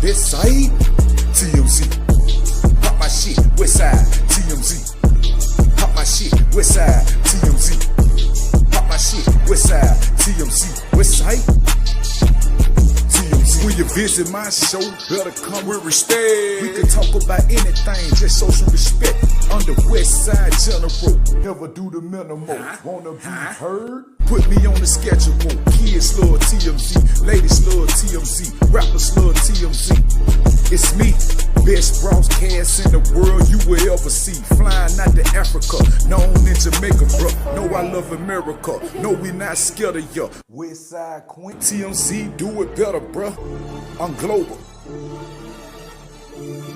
best side. TMZ. Pop my shit, west side. TMZ. Pop my shit, west side. TMZ. Pop my shit, west side. TMZ. West side. TMZ. When you visit my show, better come with respect. We can talk about anything, just show some respect. On the west side general, never do the minimal. Wanna be heard? Put me on the schedule. Kids love TMZ, ladies love TMZ, rappers love TMZ. It's me, best broadcast in the world you will ever see. Flying out to Africa, known in Jamaica, bro. Know I love America, no we not scared of ya. West side Queen, TMZ, do it better, bro. I'm global.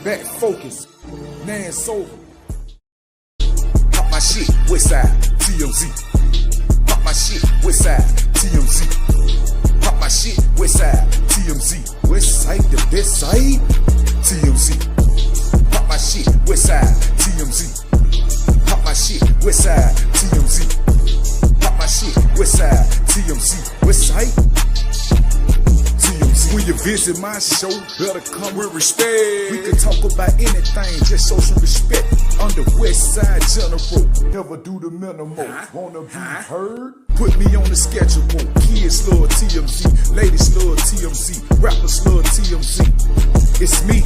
Back focus, Nan sober. Pop my shit, west side, TMZ. Pop my shit, west side, TMZ. Pop my shit, west side, TMZ. West side, the best side, TMZ. Pop my shit, west side, TMZ. Pop my shit, west side, TMZ. Pop my shit, west side, TMZ. West side, TMZ. When you visit my show, better come with respect. We can talk about anything, just show some respect. On the west side general, never do the minimal. Wanna be heard? Put me on the schedule. Kids love TMZ, ladies love TMZ, rappers love TMZ. It's me,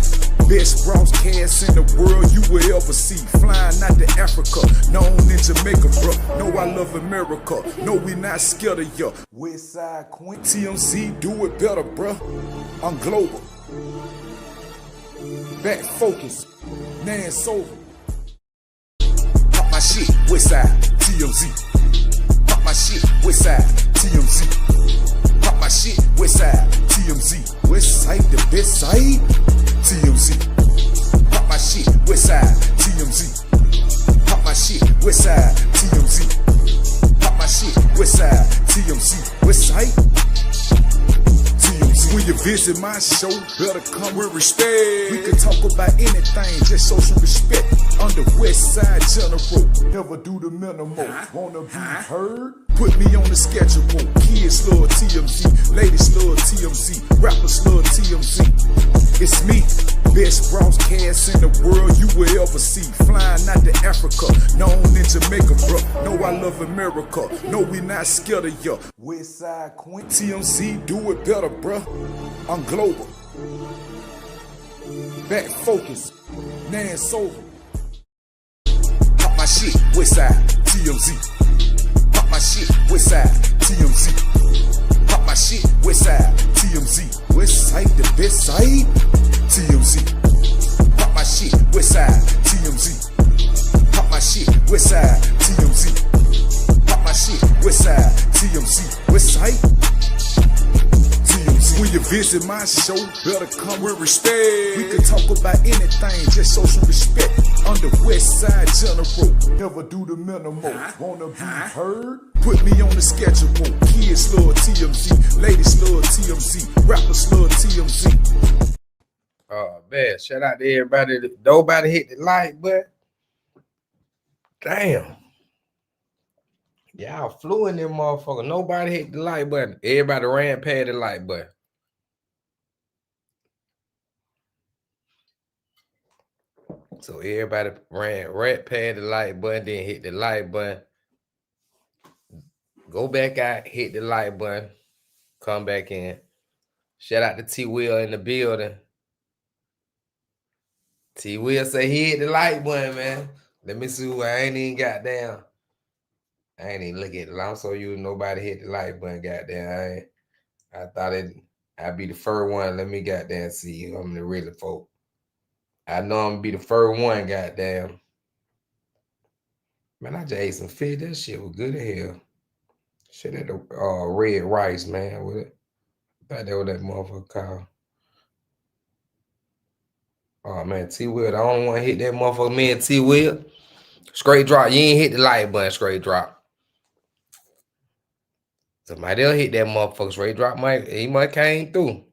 best broadcast in the world you will ever see. Flying out to Africa, known in Jamaica, bro. Know I love America, no we not scared of ya. West side Queen, TMZ, do it better, bro. I'm global. Back focus, Nan sober. Pop my shit, west side, TMZ. Pop my shit, west side, TMZ. Pop my shit, west side, TMZ. West side, the best side, TMZ. Pop my shit, west side, TMZ. Pop my shit, west side, TMZ. Pop my shit, west side, TMZ. West side, TMZ. When you visit my show, better come with respect. We can talk about anything, just show some respect. On the west side general, never do the minimal. Wanna be heard? Put me on the schedule. Kids love TMZ, ladies love TMZ, rappers love TMZ. It's me, best broadcast in the world you will ever see. Flying out to Africa, known in Jamaica, bro. Know I love America, no we not scared of ya. West side Queen, TMZ, do it better, bro. I'm global. Back focus, Nan sober. Pop my shit, west side, TMZ. Pop my shit, west side, TMZ. Pop my shit, west side, TMZ. West side, the best side, TMZ. Pop my shit, west side, TMZ. Pop my shit, west side, TMZ. Pop my shit, west side, TMZ. West side, TMZ. When you visit my show, better come with respect. We can talk about anything, just show some respect. On the west side general, never do the minimal. Wanna be heard? Put me on the schedule. Kids love TMZ, ladies love TMZ, rappers love TMZ. Oh man, shout out to everybody. Nobody hit the like button. Damn. Y'all flew in them motherfucker. Nobody hit the like button. Everybody ran past the like button. So everybody ran right past the like button, then hit the like button. Go back out, hit the like button, come back in. Shout out to T Will in the building. T Will say he hit the like button, man. Let me see who I ain't even got down. I ain't even look at it. I'm so you nobody hit the like button, goddamn. I thought I'd be the first one. Let me goddamn see who I'm the really folk. I know I'm gonna be the first one, goddamn. Man, I just ate some fish. That shit was good as hell. Shit at the red rice, man. With it. I thought that was that motherfucker called. Oh man, T Will, the only one hit that motherfucker. Me and T Will. Straight drop. You ain't hit the like button, straight drop. Somebody else hit that motherfucker, straight drop. He might came through.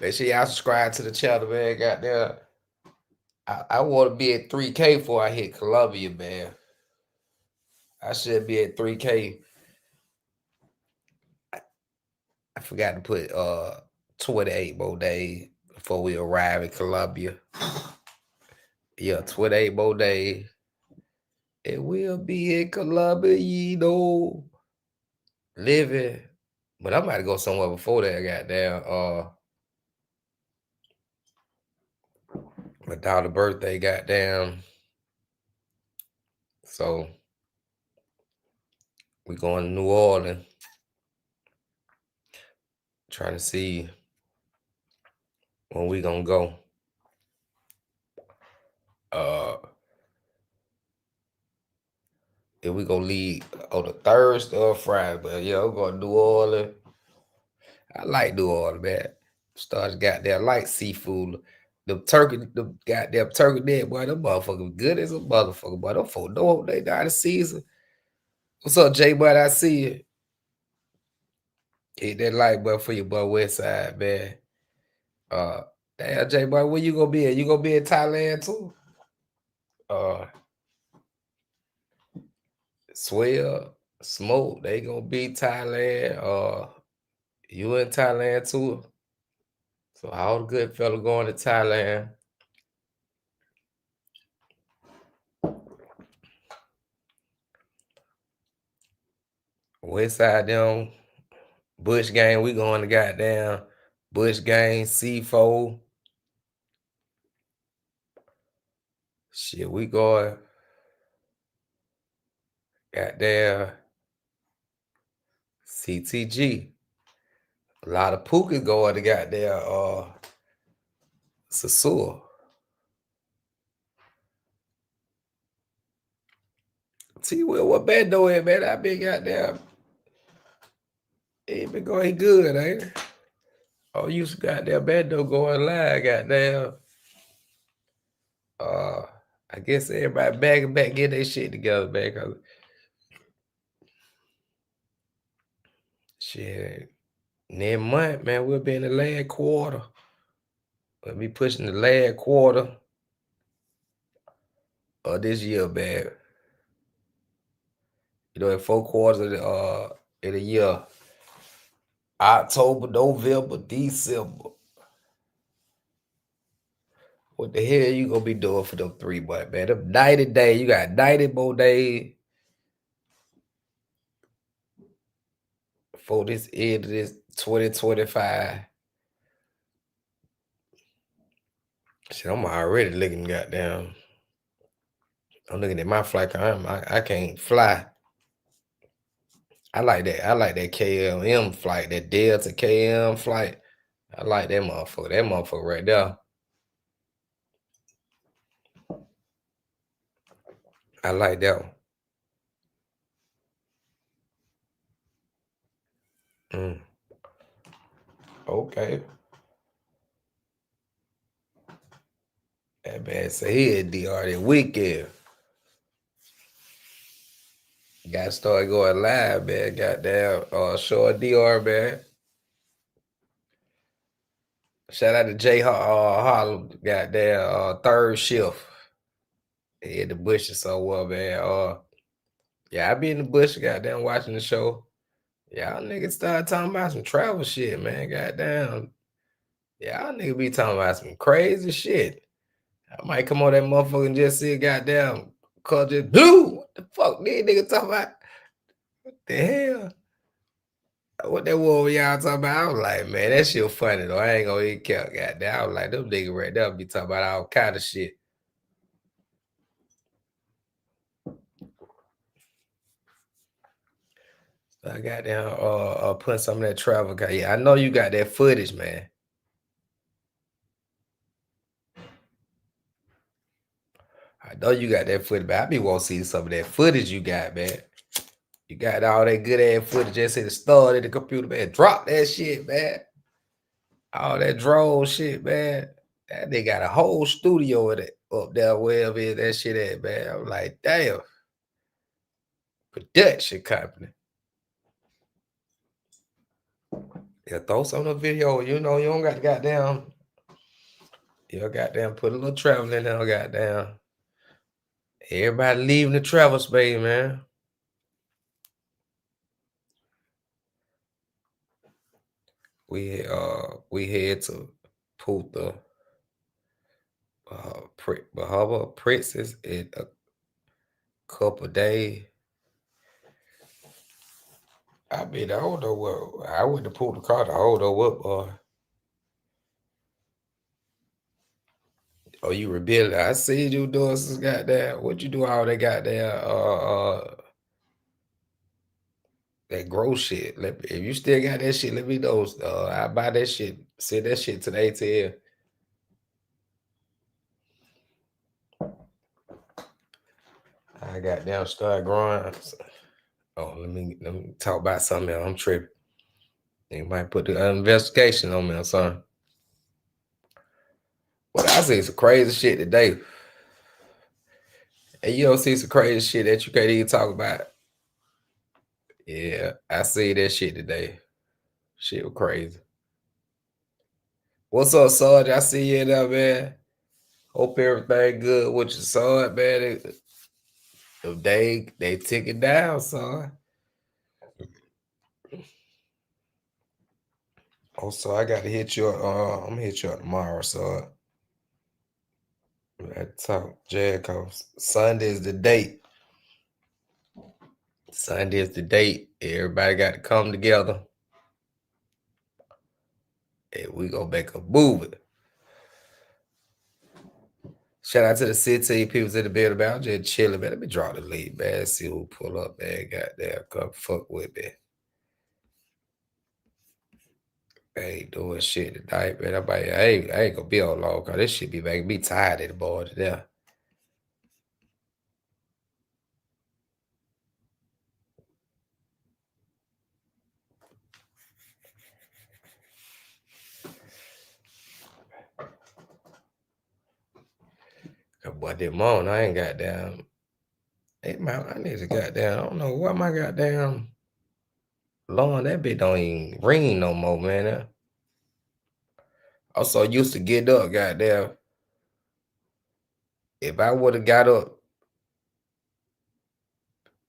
Make sure y'all subscribe to the channel, man. Goddamn. I want to be at 3K before I hit Columbia, man. I should be at 3K. I forgot to put 28 more days before we arrive in Columbia. Yeah, 28 more days. It will be in Columbia, you know. Living. But I'm about to go somewhere before that, goddamn. My daughter's birthday, goddamn. So we going to New Orleans. Trying to see when we gonna go. If we gonna leave on the Thursday or Friday, but yeah, we're going to New Orleans. I like New Orleans, man. Stars got there like seafood. The goddamn turkey dead, boy, them motherfuckers good as a motherfucker, boy. Them folk know they got the season. What's up, Jay, bud? I see you. Hit that like button for your boy West Side, man. Damn, Jay, boy, where you gonna be at? You gonna be in Thailand too? Swell, Smoke, they gonna be Thailand. You in Thailand too? So all the good fella going to Thailand. West Side them, Bush Gang, we going to goddamn Bush Gang, C4. Shit, we going goddamn CTG. A lot of Pookie going to goddamn Sasua. See what Bando is, man. I been goddamn. He been going good, ain't it? Oh, you goddamn Bando going live, goddamn. I guess everybody back get their shit together, man. Cause shit, next month, man, we'll be in the last quarter. We'll be pushing the last quarter of this year, man. You know, in 4 quarters in a year. October, November, December. What the hell you gonna be doing for them 3 months, man? Them 90 days, you got 90 more days for this end of this 2025. Shit, I'm already looking goddamn. I'm looking at my flight. I can't fly. I like that. I like that KLM flight, that Delta KLM flight. I like that motherfucker. That motherfucker right there. I like that one. Okay. That man say he had DR that weekend. Got to start going live, man. Goddamn, show DR, man. Shout out to Jay Harlem, goddamn, third shift. He had the bush so well, man. Yeah, I be in the bush, goddamn, watching the show. Y'all niggas start talking about some travel shit, man. Goddamn. Y'all niggas be talking about some crazy shit. I might come on that motherfucker and just see a goddamn culture. Blue! What the fuck these niggas talking about? What the hell? What that was y'all talking about? I was like, man, that shit funny though. I ain't gonna even care, goddamn. I was like, them niggas right there be talking about all kind of shit. I got down putting some of that travel guy. Yeah, I know you got that footage, man. I know you got that footage, but I be want to see some of that footage you got, man. You got all that good ass footage just in the store in the computer, man. Drop that shit, man. All that drone shit, man. That they got a whole studio in it up there, wherever is that shit at, man. I'm like, damn. Production company. Yeah, throw some of the video. You know, you don't got to goddamn. You goddamn put a little travel in there, goddamn. Everybody leaving the travel space, man. we head to Punta Bahama Princess in a couple days. I mean, I don't know what I went to Punta Cana. I don't know what. Oh, you rebelling? I see you doing some goddamn. What you do all that goddamn that gross shit. If you still got that shit, let me know. I buy that shit. Send that shit to the ATL. I got down start growing. Oh, let me talk about something else. I'm tripping. They might put the investigation on me or something. But I see some crazy shit today. And you don't see some crazy shit that you can't even talk about. Yeah, I see that shit today. Shit was crazy. What's up, Sarge? I see you in there, man. Hope everything good with your son, man. They took it down, son. Oh, so I got to hit you. I'm gonna hit you up tomorrow, so let's talk. Jericho. Sunday is the date. Sunday is the date. Everybody got to come together, and we gonna make a move. Shout out to the city people's in the building, man. I'm just chilling, man. Let me draw the lead, man. See who pull up, man. Goddamn, come fuck with me. I ain't doing shit tonight, man. I ain't gonna be on long, cause this shit be making me tired of the boy today. But that morning, I ain't got down. Hey, man, I need to goddamn. I don't know what my goddamn. Lord, that bitch don't even ring no more, man. I'm so used to get up, goddamn. If I would have got up,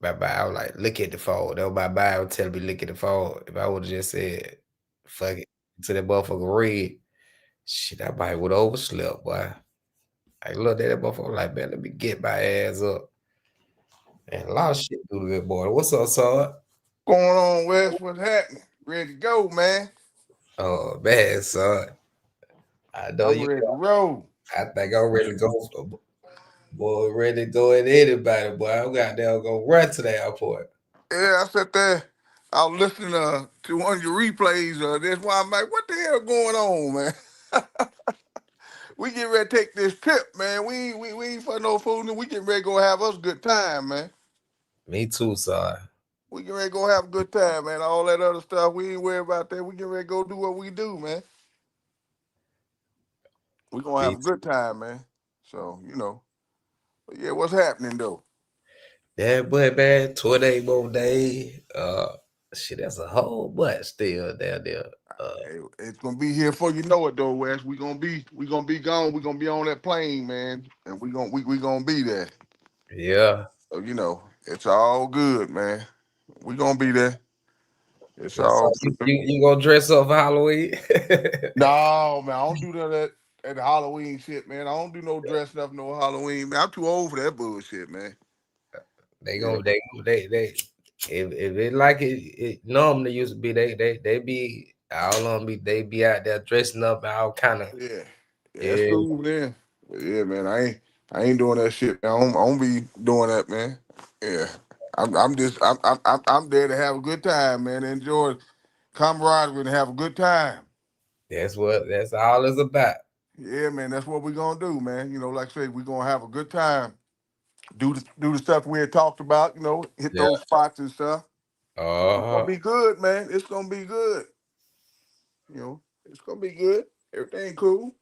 bye-bye, I was like, look at the phone. That was bye-bye. I would tell me, look at the phone. If I would have just said, fuck it, to that motherfucker read, shit, I might would have overslept, boy. I looked at that motherfucker like, man, let me get my ass up. And a lot of shit do to that boy. What's up, son? Going on, Wes? What's happening? Ready to go, man. Oh, man, son. I know I'm you. ready to roll. I think I'm ready to go. Boy, ready to go at anybody, boy. I'm goddamn gonna run to the airport. Yeah, I sat there. I was listening to one of your replays. That's why I'm like, what the hell going on, man? We get ready to take this trip, man. We ain't for no fooling. We get ready to go have us a good time, man. Me too, son. We get ready to go have a good time, man. All that other stuff, we ain't worried about that. We get ready to go do what we do, man. We gonna Me have a too. good time, man. So, But yeah, what's happening though? Yeah, but man, 28 more days. Shit, that's a whole bunch still down there. Hey, it's gonna be here before you know it though, Wes. We gonna be gone. We gonna be on that plane, man, and we gonna be there. Yeah. So it's all good, man. We gonna be there. It's What's up? all good. You gonna dress up for Halloween? No, man, I don't do that at the Halloween shit, man. I don't do no dressing up, no Halloween, man. I'm too old for that bullshit, man. they Yeah, gonna they if it like it normally used to be they be all of them they be out there dressing up all kind of yeah, yeah. That's yeah. cool, man. But yeah, man, I ain't doing that shit. Man. I don't be doing that, man. Yeah, I'm there to have a good time, man. Enjoy camaraderie and have a good time. That's all it's about. Yeah, man, that's what we're gonna do, man. Like I say, we're gonna have a good time. Do the stuff we had talked about, hit Yeah. those spots and stuff. It's gonna Uh-huh. be good, man. It's gonna be good. It's gonna be good. Everything cool.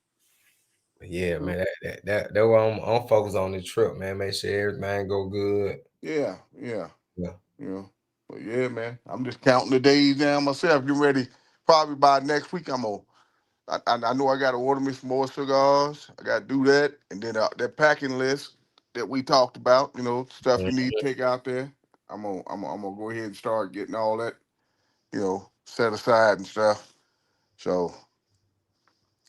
Yeah, man. That what I'm focused on the trip, man. Make sure everything go good. Yeah, yeah, Yeah. you know. But yeah, man, I'm just counting the days down myself. Getting ready. Probably by next week, I'm gonna. I know I got to order me some more cigars. I got to do that, and then that packing list that we talked about. Stuff you need to take out there. I'm gonna go ahead and start getting all that, set aside and stuff. So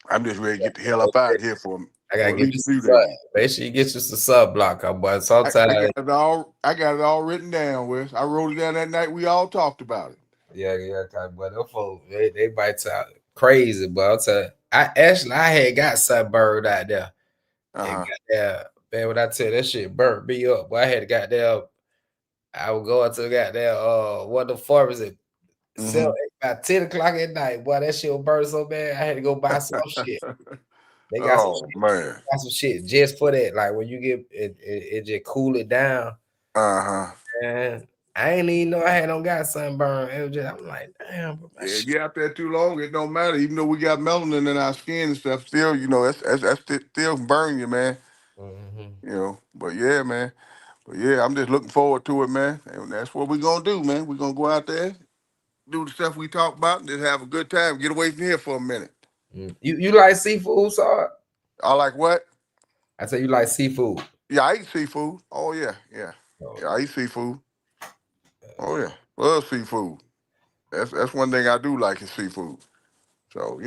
I'm just ready to get the hell up out of here for I gotta at get least you a few some sub. days. Make sure you get you some sub blocker, but sometimes I got it all written down, Wes. I wrote it down that night we all talked about it. yeah, but them folks they bites out crazy, but I'll tell you, I had got sunburned out there. And Uh-huh. got there, man, when I tell you that shit burnt me up, boy, I had to got there. I would go into goddamn one of the farmers at Mm-hmm. about 10 o'clock at night. Boy, that shit would burn so bad. I had to go buy some shit. They got some Oh man. shit just for that. Like when you get it just cool it down. Uh-huh. And I ain't even know I had no got sunburn. It was just I'm like, damn, bro, my Yeah, shit. if you're out there too long, it don't matter. Even though we got melanin in our skin and stuff, still, that's still burn you, man. Mhm. But yeah, man. But yeah, I'm just looking forward to it, man. And that's what we're gonna do, man. We're gonna go out there, do the stuff we talk about, and just have a good time. Get away from here for a minute. You like seafood, Sard? I like what? I say you like seafood. Yeah, I eat seafood. Oh yeah, yeah. Oh, Yeah, I eat seafood. Oh yeah. Love seafood. That's one thing I do like is seafood. So,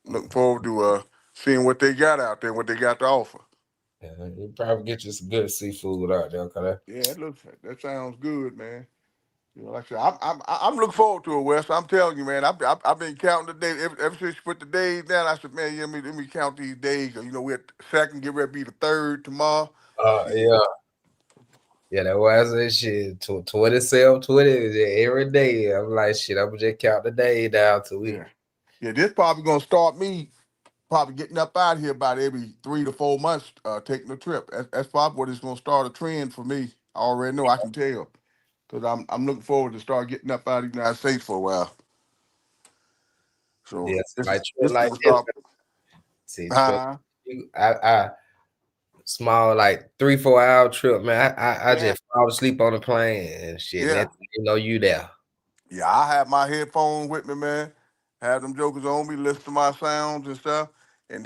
looking forward to seeing what they got out there, what they got to offer. yeah, you probably get you some good seafood out there, cause Yeah, that sounds good, man. Like I said, I'm looking forward to it, Wes. I'm telling you, man. I've been counting the days ever since you put the days down. I said, man, let me count these days. We're at the second, get ready to be the third tomorrow. Shit. yeah. Yeah, that was that shit. 27, 20 every day. I'm like, shit, I'm just count the day down to week. Yeah, yeah. This probably gonna start me probably getting up out of here about every 3 to 4 months, taking a trip. That's probably what is gonna start a trend for me. I already know. I can tell because I'm looking forward to start getting up out of the United States for a while. So Yeah, this like is trip this is like gonna this. start. See, trip. Huh? I small like 3-4 hour trip, man. I Yeah, just fall asleep on the plane and shit. yeah. Next thing you know, you there. Yeah, I have my headphones with me, man. Have them jokers on me, listen to my sounds and stuff. And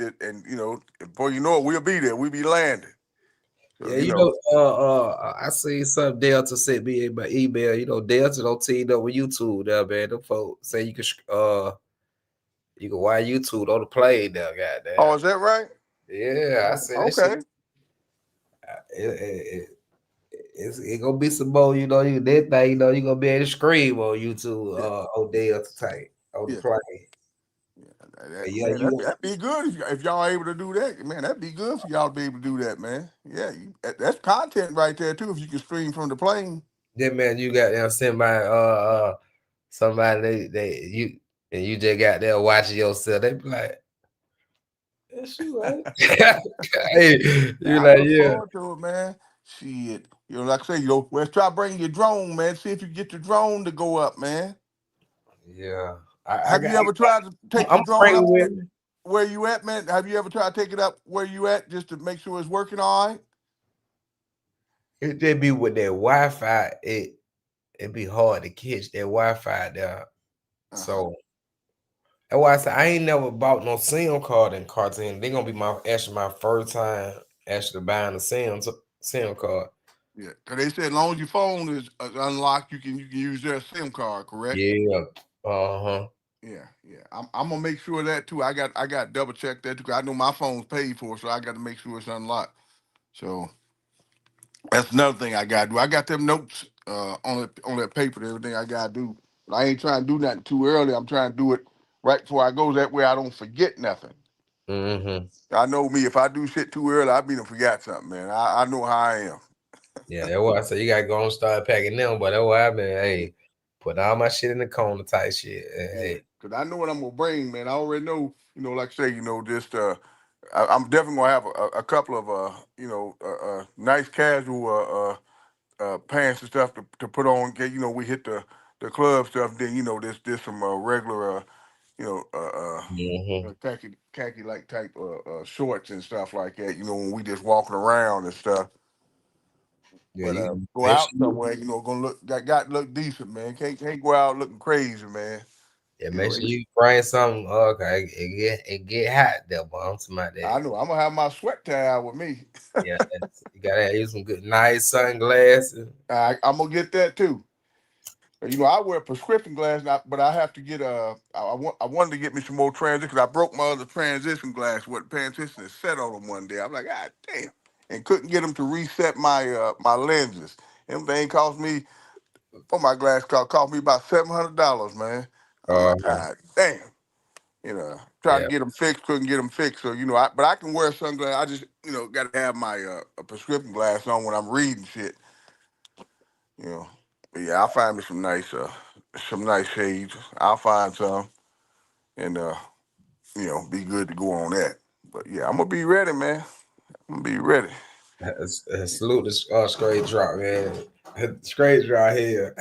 before you know it, we'll be there. We'll be landing. So, Yeah, you know, I see some Delta sent me by email. You know, Delta don't team up with YouTube there, man. Them folks say you can watch YouTube on the plane there, oh, goddamn. is that right? Yeah, I said that shit. Okay. It, it gonna be some more, you know. That thing, you know, you gonna be able to scream on YouTube, Yeah. Odell to take on the Yeah. plane. Yeah. But yeah, Man, you that'd be good if y'all able to do that. Man, that'd be good for y'all to be able to do that, man. Yeah, that's content right there too. If you can stream from the plane. yeah, man, you got them send by somebody they you and you just got there watching yourself. They be like, that's you, right? Hey, Man, you I like, look yeah, forward to it, man. Shit. Like I say, let's try bringing your drone, man. See if you get your drone to go up, man. yeah. Have you ever tried to take your I'm drone bringing up with me. where you at, man? Have you ever tried to take it up where you at just to make sure it's working all right? It just be with that Wi-Fi. It be hard to catch that Wi-Fi there. Uh-huh. So that's why I said I ain't never bought no SIM card in cartoon. They gonna be my first time actually buying a SIM card. Yeah. 'Cause they said as long as your phone is unlocked, you can use their SIM card, correct? Yeah. Uh-huh. Yeah, yeah. I'm gonna make sure of that too. I got double check that too. 'Cause I know my phone's paid for, so I got to make sure it's unlocked. So that's another thing I gotta do. I got them notes on that paper, everything I gotta do. But I ain't trying to do nothing too early. I'm trying to do it right before I go. That way I don't forget nothing. Mm-hmm. I know me. If I do shit too early, I be to forget something, man. I know how I am. Yeah, that's why I said you gotta go and start packing them. But that's why I've been, hey, put all my shit in the corner type shit. Yeah, Hey, because I know what I'm gonna bring, man. I already know. Like I say, just I'm definitely gonna have a couple of nice casual pants and stuff to put on. We hit the club stuff. Then there's some regular you know mm-hmm. khaki like type shorts and stuff like that. When we just walking around and stuff. Yeah, But you go make out sure somewhere, gonna got to look decent, man. Can't go out looking crazy, man. You make know, sure you bring something. Okay, it get hot there, but I'm talking about that. I know I'm gonna have my sweat tie out with me. Yeah, you gotta use some good, nice sunglasses. I'm gonna get that too. You know, I wear prescription glasses, but I have to get I wanted to get me some more transition because I broke my other transition glass. What paying attention to set on them one day. I'm like, God damn, and couldn't get them to reset my lenses. Them thing cost me for my glass cost me about $700, man. I'm Uh, like, God damn. You know, tried to yeah. get them fixed, couldn't get them fixed. So you know, but I can wear sunglasses. I just got to have my a prescription glass on when I'm reading shit. You know, but yeah, I'll find me some nice shades. I'll find some and be good to go on that. But yeah, I'm gonna be ready, man. I'm gonna be ready. Salute the straight drop, man. Straight drop here.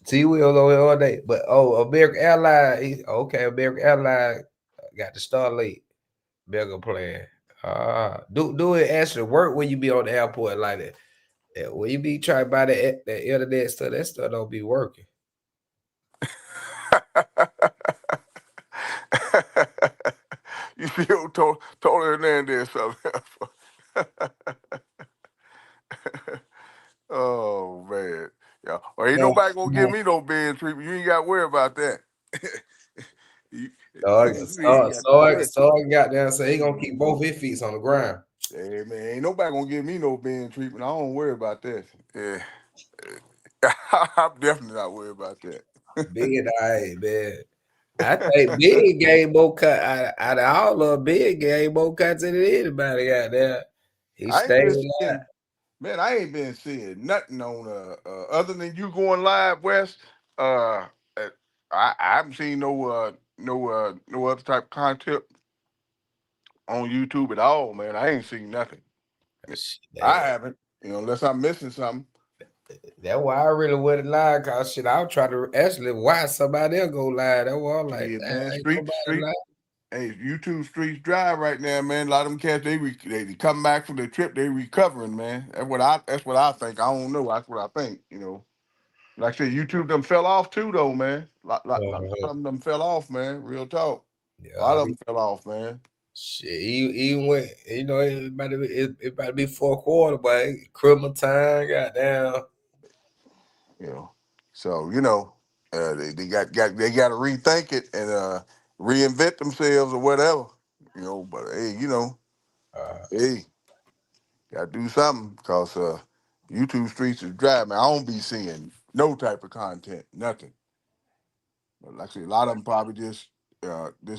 T Wheels over here all day. But American Airlines, American Airlines got the Starlink bigger plan. Do it actually work when you be on the airport like that? Yeah, when you be trying to buy that internet stuff, that stuff don't be working. You still told Hernandez something. Oh man, yeah. Well, ain't nobody gonna give me no bed treatment. You ain't got to worry about that. you, you ain't got to sweat. So I got there and say he gonna keep both his feet on the ground. Hey man, ain't nobody gonna give me no bed treatment. I don't worry about that. Yeah, I'm definitely not worried about that. Big eye, man. I think Big game more cut out of all of them. Big game more cuts than anybody out there. He I ain't stayed been alive. seeing, man. I ain't been seeing nothing on other than you going live, West. Uh, I haven't seen no other type of content on YouTube at all, man. I ain't seen nothing. I haven't, unless I'm missing something. That's why I really went live, cause shit, I was trying to actually watch somebody else go live. That's why I'm like, Yeah, damn, man. ain't Street, nobody street. live. Hey, YouTube streets dry right now, man. A lot of them cats, they come back from their trip, they recovering, man. That's what I think. I don't know. That's what I think. Like I said, YouTube them fell off too, though, man. Lot of them fell off, man. Real talk. A lot Yeah, of them fell off, man. shit, even when it about to be fourth quarter, but criminal time, goddamn. You know, so they got they got to rethink it and reinvent themselves or whatever. But hey, Uh, hey, got to do something because YouTube streets is dry, man. I don't be seeing no type of content, nothing. But like I said, a lot of them probably just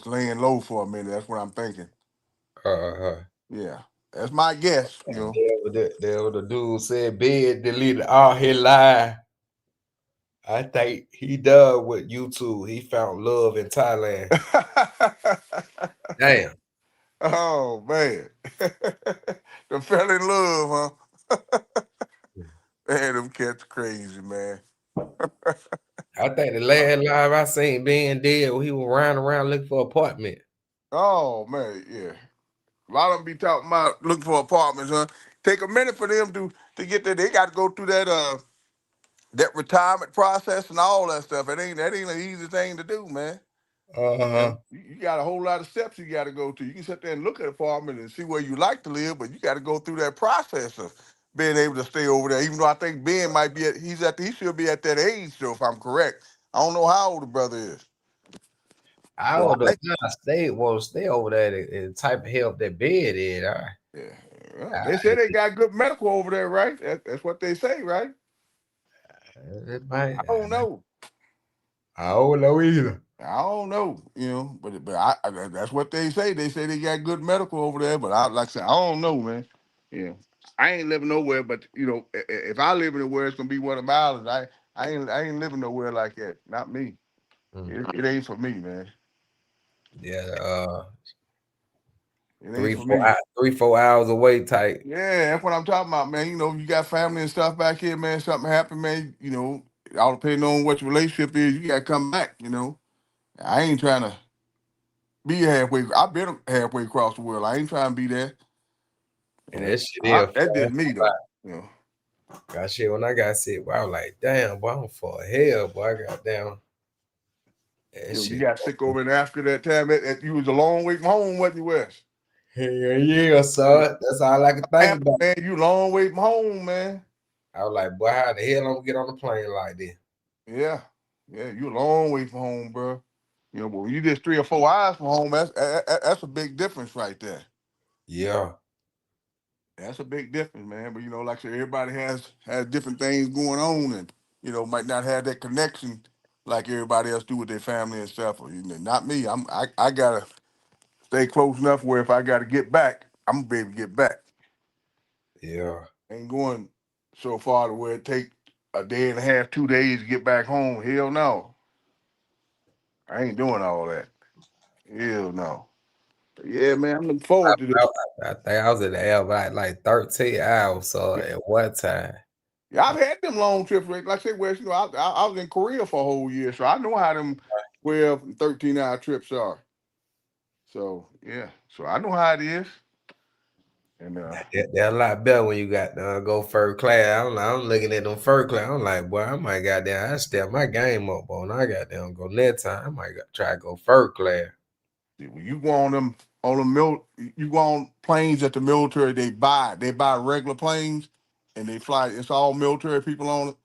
laying low for a minute. That's what I'm thinking. uh, Yeah, that's my guess. the dude said Big deleted all his live. I think he done with YouTube. He found love in Thailand. Damn. Oh man, they fell in love, huh? Man, them cats crazy, man. I think the last live I seen being dead, he was running around looking for an apartment. Oh man, yeah. A lot of them be talking about looking for apartments, huh? Take a minute for them to get there. They got to go through that retirement process and all that stuff. That ain't an easy thing to do, man. Uh-huh. You got a whole lot of steps you got to go through. You can sit there and look at an apartment and see where you like to live, but you got to go through that process of being able to stay over there. Even though I think Ben might be he should be at that age, though, if I'm correct. I don't know how old the brother is. I But don't know. Stay over there. The type of help that bed is. yeah, they say they got good medical over there, right? That's what they say, right? It might, I don't know. I don't know either. I don't know, but that's what they say. They say they got good medical over there, but like I said, I don't know, man. Yeah, I ain't living nowhere, but if I live anywhere, it's gonna be one of my islands. I ain't living nowhere like that. Not me. It ain't for me, man. Yeah, It ain't for me. 3-4 hours away type. Yeah, that's what I'm talking about, man. You got family and stuff back here, man. Something happened, man. All depending on what your relationship is, you gotta come back. I ain't trying to be halfway. I've been halfway across the world. I ain't trying to be there. And that shit is That's just me though. Got shit when I got sick. Well, I was like, damn, boy, I'm for hell, boy. I got down. You got sick over in Africa that time. You was a long way from home, wasn't you, Wes? Hell yeah, son. That's all I can think about. Man, you a long way from home, man. I was like, boy, how the hell I'm gonna get on the plane like this? Yeah, you a long way from home, bro. You know, but when you just 3 or 4 hours from home, that's a big difference right there. Yeah. That's a big difference, man. But like I said, everybody has different things going on, and might not have that connection like everybody else do with their family and stuff. Not me. I gotta stay close enough where if I gotta get back, I'm gonna be able to get back. Yeah. Ain't going so far to where it take a day and a half, 2 days to get back home. Hell no. I ain't doing all that. Hell no. But yeah, man, I'm looking forward to this. I think I was in the air like 13 hours. So at one time. Yeah, I've had them long trips. Like I said, Wes, I was in Korea for a whole year, so I know how them 12 and 13-hour trips are. So, yeah. So I know how it is. And They're a lot better when you got go first class. I'm looking at them first class. I'm like, boy, I might goddamn I step my game up, boy. And I goddamn go next time. I might try to go first class. when you go on you go on planes that the military they buy regular planes and they fly. It's all military people on it.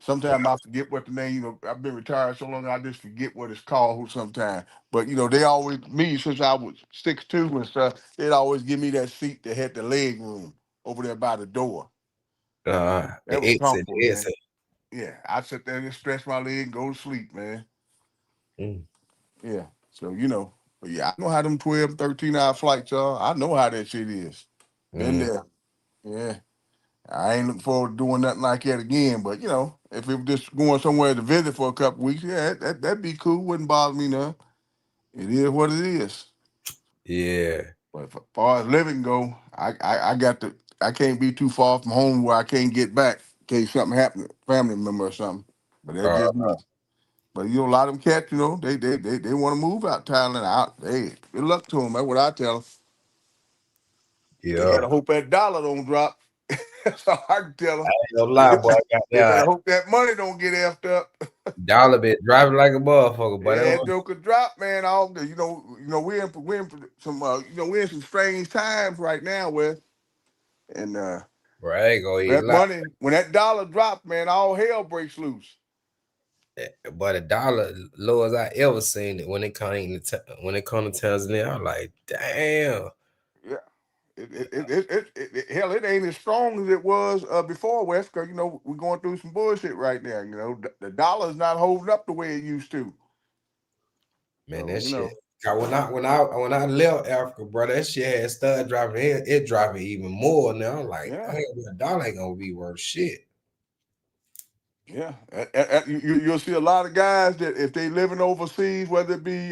Sometimes I forget what the name. I've been retired so long I just forget what it's called sometimes. But they always since I was 6'2" and stuff. They'd always give me that seat that had the leg room over there by the door. The That was exit, comfortable, the man. exit. Yeah, I sit there and stretch my leg and go to sleep, man. Mm. Yeah. So but yeah, I know how them 12, 13-hour flights are. I know how that shit is. Been Mm. there. Yeah. I ain't looking forward to doing nothing like that again. But if it was just going somewhere to visit for a couple weeks, yeah, that'd be cool. Wouldn't bother me none. It is what it is. Yeah. But as far as living go, I can't be too far from home where I can't get back in case something happen, family member or something. But that's Uh, just me. But a lot of them cats, they want to move out Thailand. Hey, good luck to them. That's what I tell them. They yeah. better hope that dollar don't drop. That's all I can tell them. Ain't no lie, boy. They better Goddamn hope that money don't get effed up. dollar been driving like a motherfucker, but Yeah, Joker drop, man. All the, we're in some we're in some strange times right now, Wes. And bro, I ain't gonna eat that lie. money, when that dollar drops, man, all hell breaks loose. But a dollar low as I ever seen it when it came to Tanzania. I'm like, damn. Yeah. Hell, it ain't as strong as it was before, Wes, because we're going through some bullshit right now. The dollar's not holding up the way it used to. Man, So that shit. 'Cause when I left Africa, bro, that shit had started dropping. It dropping even more now. I'm like, yeah, damn, a dollar ain't gonna be worth shit. yeah. You'll see a lot of guys that if they living overseas, whether it be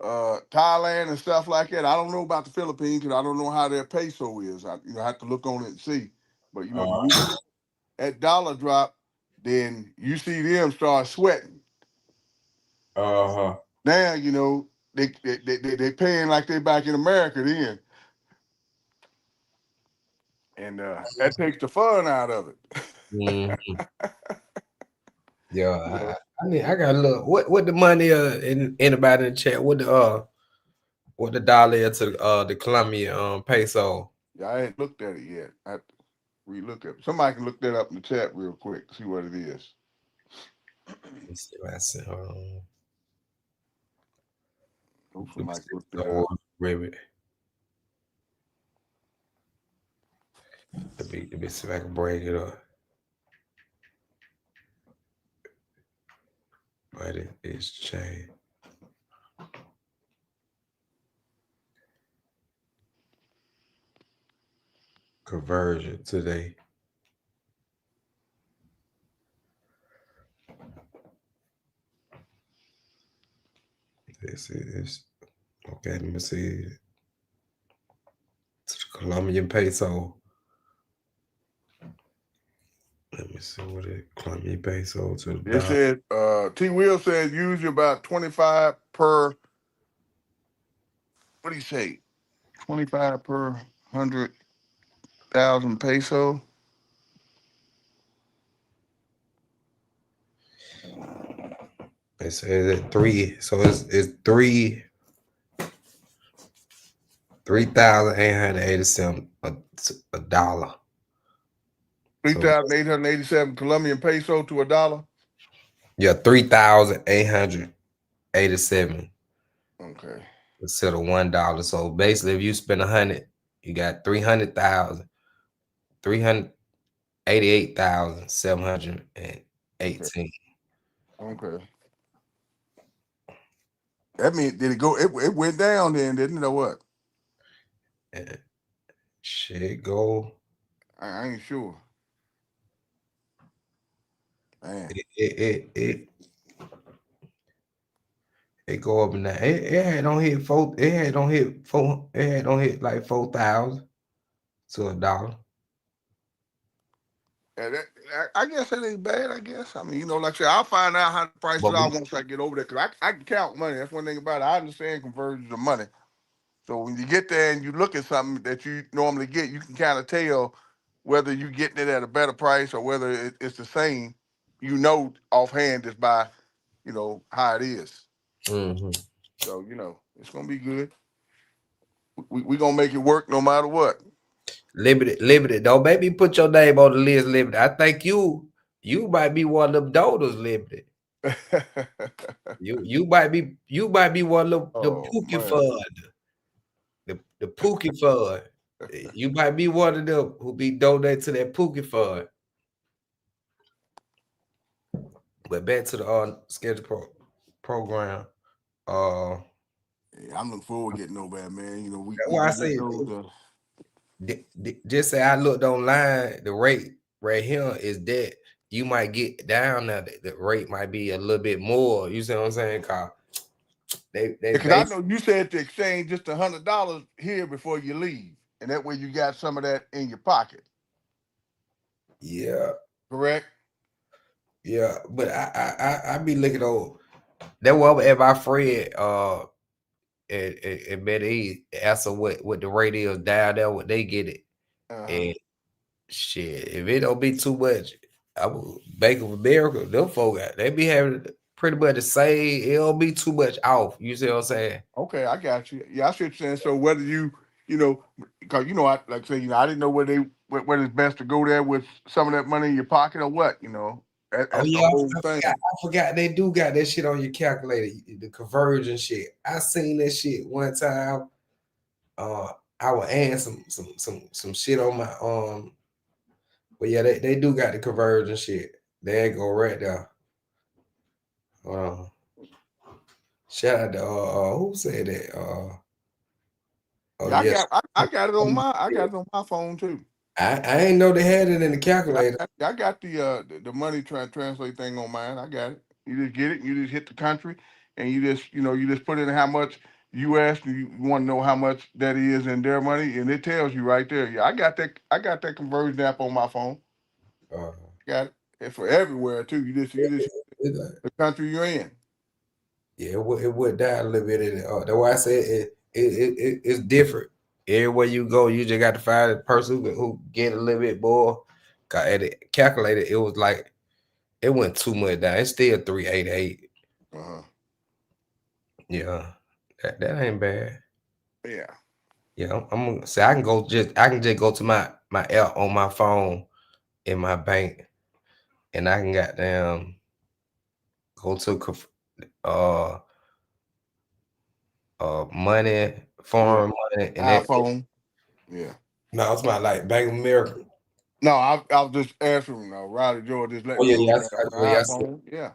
Thailand and stuff like that. I don't know about the Philippines because I don't know how their peso is. I have to look on it and see. But when you see that dollar drop, then you see them start sweating. Uh-huh. Now they paying like they back in America then, and that takes the fun out of it. Mhm. Yeah, You know? I gotta look. What the money in anybody in the chat? What the dollar is to the Colombian peso? Yeah, I ain't looked at it yet. I have to re-look at it. Somebody can look that up in the chat real quick, see what it is. Let's see what I said. Hold on. Hope somebody can look that Oh, up. Ribbit. Let me see if I can break it up. But it's changed. Conversion today. This is okay. Let me see. To the Colombian peso. Let me see what it Colombian peso to the It dollar. said T. Will said usually about 25 per. What do you say? 25 per 100,000 peso. It says at 3. So it's 3,887 a dollar. So 3,887 Colombian peso to $1. yeah, 3,887 Okay. instead of $1. So basically, if you spend 100, you got 300,000, 388,718. Okay. That means did it go? It went down then, didn't it? Or what? And shit go. I ain't sure. Man. It go up and down. It had don't hit four. It had don't hit four. It had don't hit like 4,000 to $1. Yeah, I guess that ain't bad. I guess. I mean, like I said, I'll find out how the prices But are once I get over there. Cause I can count money. That's one thing about it. I understand conversions of money. So when you get there and you look at something that you normally get, you can kind of tell whether you're getting it at a better price or whether it's the same. Offhand just by, how it is. mm-hmm. So it's gonna be good. We gonna make it work no matter what. Liberty. Don't make me put your name on the list, Liberty. I think you might be one of them donors, Liberty. You might be one of the Pookie Fund. The Pookie Fund. You might be one of them who be donated to that Pookie Fund. But back to the schedule program. Yeah, I'm looking forward to getting over that, man. That's why I say just say I looked online. The rate right here is that you might get down there. The rate might be a little bit more. You see what I'm saying? Cause because I know you said to exchange just $100 here before you leave, and that way you got some of that in your pocket. Yeah. Correct. Yeah, but I be looking over. That was if I Fred and Betty ask her what the rate is down there, what they get it. And shit, if it don't be too much, I will Bank of America, them folk they be having pretty much the same. It don't be too much off. You see what I'm saying? Okay, I got you. Yeah, I see what you're saying. So whether because I like say I didn't know whether it's best to go there with some of that money in your pocket or what. That's the whole thing. I forgot they do got that shit on your calculator, the conversion shit. I seen that shit one time. I was adding some shit on my but yeah, they do got the conversion shit. There go right there. Shout out to who said that? Yeah, I got it on my phone too. I ain't know they had it in the calculator. I got the money translate thing on mine. I got it. You just get it. You just hit the country, and you just put in how much U.S. You want to know how much that is in their money, and it tells you right there. Yeah, I got that conversion app on my phone. Got it. It's for everywhere too. You just the country you're in. Yeah, it went down a little bit. That's why I said it's different. Everywhere you go, you just got to find a person who get a little bit more. Cause at the calculator, it was like it went too much down. It's still 388. Yeah, that ain't bad. Yeah. Yeah, I'm gonna say I can just go to my app on my phone in my bank, and I can goddamn go to money, foreign money, and iPhone. Yeah. No, it's not like Bank of America. No, I was just answering. Riley George just let me know. iPhone. Yeah.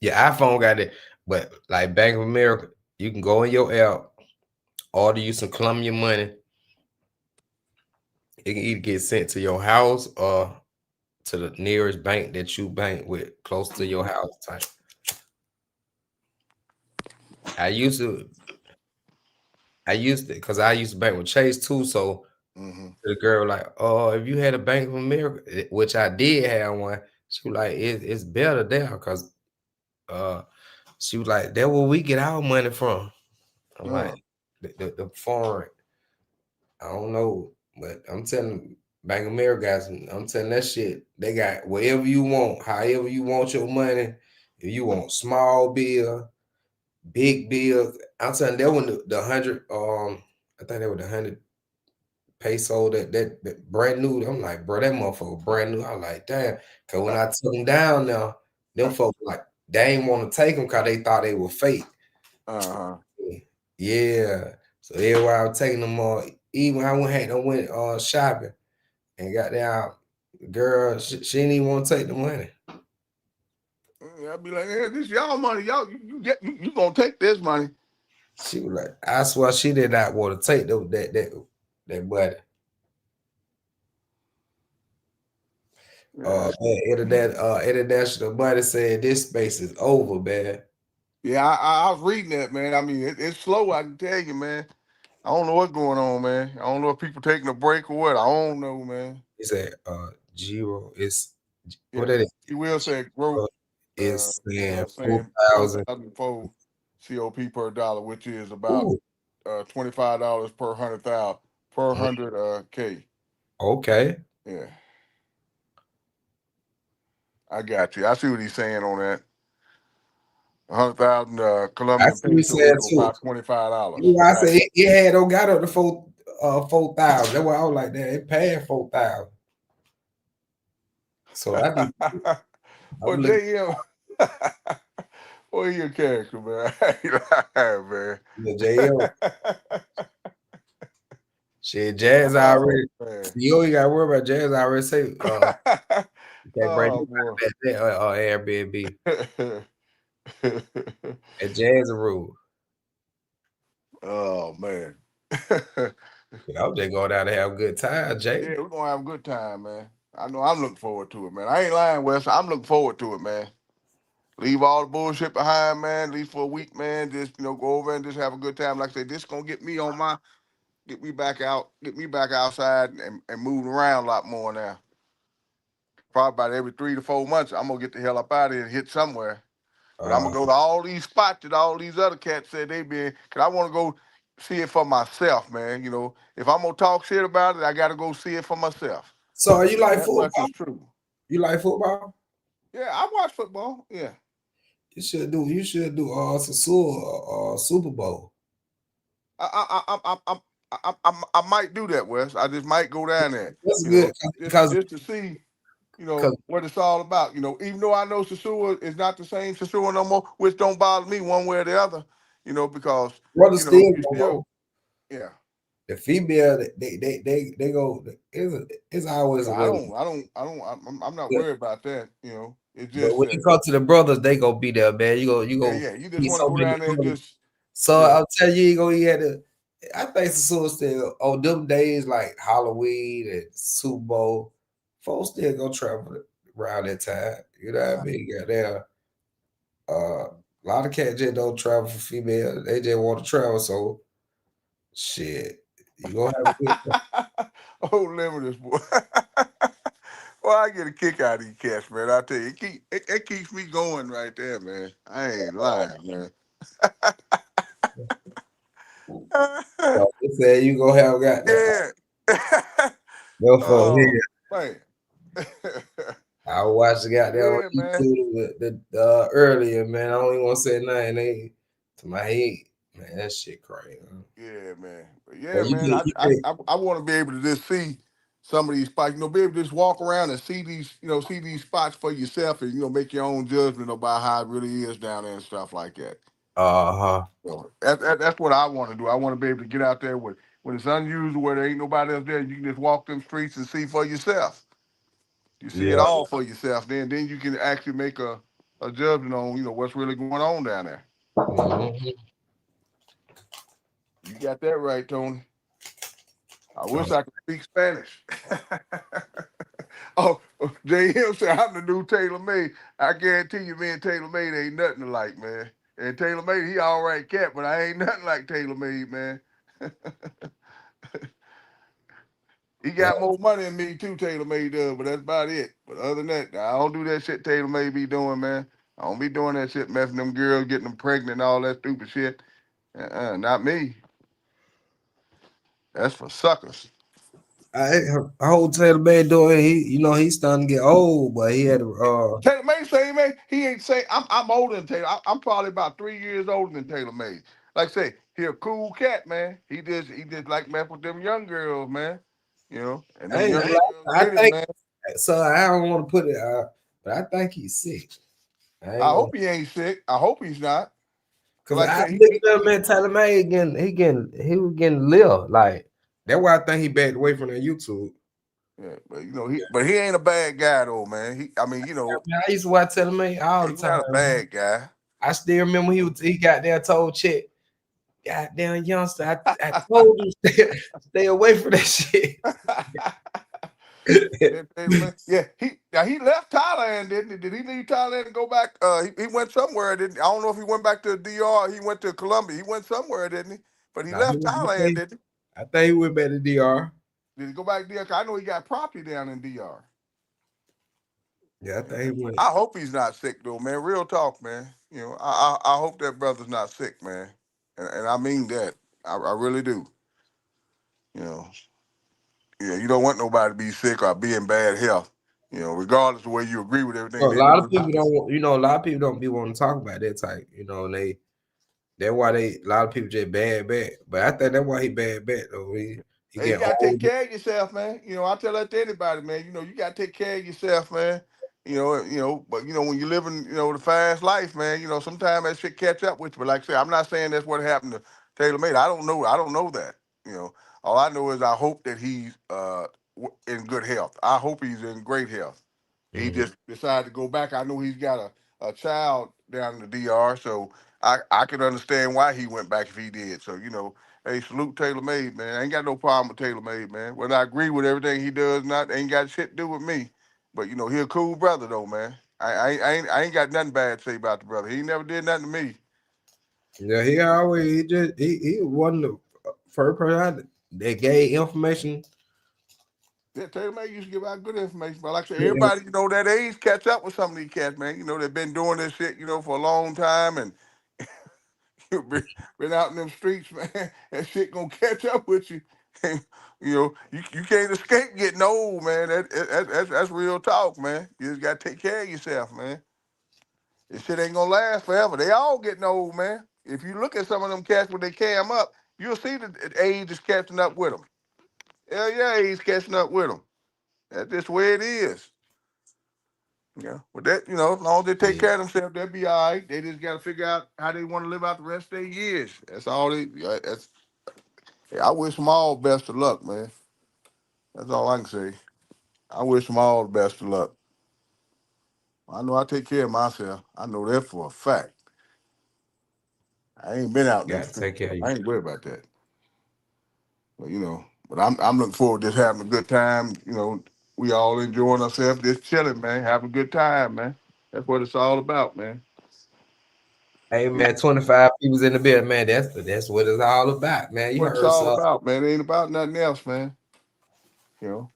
Your iPhone got it, but like Bank of America, you can go in your app, order you some Colombian money. It can either get sent to your house or to the nearest bank that you bank with, close to your house type. I used to, because I used to bank with Chase too. So the girl like, oh, if you had a Bank of America, which I did have one, she was like, it's better there because she was like, that's where we get our money from. I'm like, the foreign. I don't know, but I'm telling Bank of America guys, I'm telling that shit, they got whatever you want, however you want your money. If you want small bill, big bill, I'm telling that one the 100, I think that was the peso that brand new. I'm like, bro, that motherfucker brand new. I'm like, damn. Cause when I took them down now, them folks like they ain't want to take them because they thought they were fake. Yeah. So everywhere I was taking them even I went shopping and got down. Girl, she didn't even want to take the money. I'd be like, hey, this y'all money. Y'all, you gonna take this money. She was like, I swear she did not want to take that money. International Money said this space is over, man. Yeah, I was reading that, man. I mean, it's slow. I can tell you, man. I don't know what's going on, man. I don't know if people taking a break or what. I don't know, man. He said, Giro is what Yeah, it is. he will say growth Is saying saying 4,000 4,004 COP per dollar, which is about $25 per 100,000 per 100 K. Okay. Yeah, I got you. I see what he's saying on that. 100,000 Colombian peso equals about $25. You know, I said it don't got up to 4,000. That's why I was like that. It past 4,000. So I be well, JM, boy, your character, man. Man. the JL. Shit, Jazz already. You ain't gotta worry about Jazz already say can't break that Airbnb. And Jazz a rule. Oh man. I'm just going down to have a good time, Jay. Yeah, we're gonna have a good time, man. I know I'm looking forward to it, man. I ain't lying, Wes. I'm looking forward to it, man. Leave all the bullshit behind, man. Leave for a week, man. Just go over and just have a good time. Like I said, this gonna get me back outside and moving around a lot more now. Probably about every 3 to 4 months, I'm gonna get the hell up out of here and hit somewhere. But I'm gonna go to all these spots that all these other cats said they been, cause I want to go see it for myself, man. If I'm gonna talk shit about it, I gotta go see it for myself. So are you like football? That's true. You like football? Yeah, I watch football. Yeah. You should do Super Bowl. I might do that, Wes. I just might go down there. That's good because just to see, what it's all about. Even though I know Sosua is not the same Sosua no more, which don't bother me one way or the other. Because yeah. The female, they go. It's always a way. I'm not worried about that. It's just. But when you come to the brothers, they gonna be there, man. You go. Yeah. You just want to go down there and just. So I'll tell you, you had to. I think Sosua still on them days like Halloween and Super Bowl. Folks still go travel around that time. You know what I mean? Goddamn. A lot of cats just don't travel for female. They just want to travel. So, shit, you gonna have a good time. Oh, limitless boy. Well, I get a kick out of these cats, man. I tell you, it keeps me going right there, man. I ain't lying, man. So they said you gonna have got that. Yeah. No phone here. Man. I watched the goddamn Yeah, YouTube earlier, man. I don't even want to say nothing. They to my head, man. That shit crazy. Yeah, man. But yeah, man. I want to be able to just see some of these spots. Be able to just walk around and see these spots for yourself, and make your own judgment about how it really is down there and stuff like that. So that's what I want to do. I want to be able to get out there when it's unusual, where there ain't nobody else there. You can just walk them streets and see for yourself. You see it all for yourself. Then you can actually make a judgment on what's really going on down there. Mm-hmm. You got that right, Tony. I wish I could speak Spanish. Oh, JM said I'm the new Taylor Made. I guarantee you, me and Taylor Made ain't nothing alike, man. And Taylor Made, he all right cat, but I ain't nothing like Taylor Made, man. He got more money than me too, Taylor Made does, but that's about it. But other than that, I don't do that shit Taylor Made be doing, man. I don't be doing that shit, messing them girls, getting them pregnant and all that stupid shit. Not me. That's for suckers. I hold Taylor Made doing. He's starting to get old, but he had Taylor Made say, man, he ain't say I'm older than Taylor. I'm probably about 3 years older than Taylor Made. Like I say, he a cool cat, man. He just like mess with them young girls, man. You know, and I them ain't young gonna lie. girls I get it, think man. so. I don't want to put it out, but I think he's sick. I I ain't gonna. hope he ain't sick. I hope he's not. Cause Cause like I I said, looked at him, man. Taylor May he was getting live. Like that's why I think he backed away from that YouTube. yeah, but he ain't a bad guy though, man. I mean, Man, I used to watch Taylor May all the he's not a time. Man. bad guy. I still remember he got there told Chet, goddamn youngster, I told you stay away from that shit. Yeah, he left Thailand, didn't he? Did he leave Thailand and go back? He went somewhere, didn't he? I don't know if he went back to the DR or he went to Colombia. He went somewhere, didn't he? But he Nah, left Thailand, didn't he? I think he went back to DR. Did he go back to DR? 'Cause I know he got property down in DR. Yeah, I think he went. I hope he's not sick though, man. Real talk, man. I hope that brother's not sick, man. And I mean that. I really do. You know, yeah, you don't want nobody to be sick or be in bad health. Regardless of whether you agree with everything A they lot do of or people not. don't want, a lot of people don't be wanting to talk about that type, and that's why a lot of people just bad. But I think that's why he bad though. He Hey, you get gotta take old. care of yourself, man. I tell that to anybody, man. You gotta take care of yourself, man. But when you're living, the fast life, man, sometimes that shit catch up with you. But like I said, I'm not saying that's what happened to Taylor Made. I don't know. I don't know that. All I know is I hope that he's in good health. I hope he's in great health. He Mhm. just decided to go back. I know he's got a child down in the DR, so I can understand why he went back if he did. So, hey, salute Taylor Made, man. I ain't got no problem with Taylor Made, man. Whether I agree with everything he does or not, ain't got shit to do with me. But he a cool brother though, man. I ain't got nothing bad to say about the brother. He never did nothing to me. Yeah, he always he wasn't the first person that gave information. Yeah, Taylor Made used to give out good information. But like I said, Yeah, everybody, that age catch up with some of these cats, man. They've been doing this shit, for a long time and been out in them streets, man. That shit gonna catch up with you. You can't escape getting old, man. That's real talk, man. You just gotta take care of yourself, man. This shit ain't gonna last forever. They all getting old, man. If you look at some of them cats when they cam up, you'll see the age is catching up with them. Hell yeah, age catching up with them. That's just the way it is. Yeah, but that as long as they take yeah. care of themselves, they'll be all right. They just gotta figure out how they want to live out the rest of their years. That's all they. That's. I wish them all best of luck, man. That's all I can say. I wish them all the best of luck. I know I take care of myself. I know that for a fact. I ain't been out in them Got to streets. take care of you. I ain't worried about that. But I'm looking forward to just having a good time. We all enjoying ourselves, just chilling, man, having a good time, man. That's what it's all about, man. Hey man, 25 people's in the building, man. That's what it's all about, man. You What it's heard all so. about, man. It ain't about nothing else, man. You know,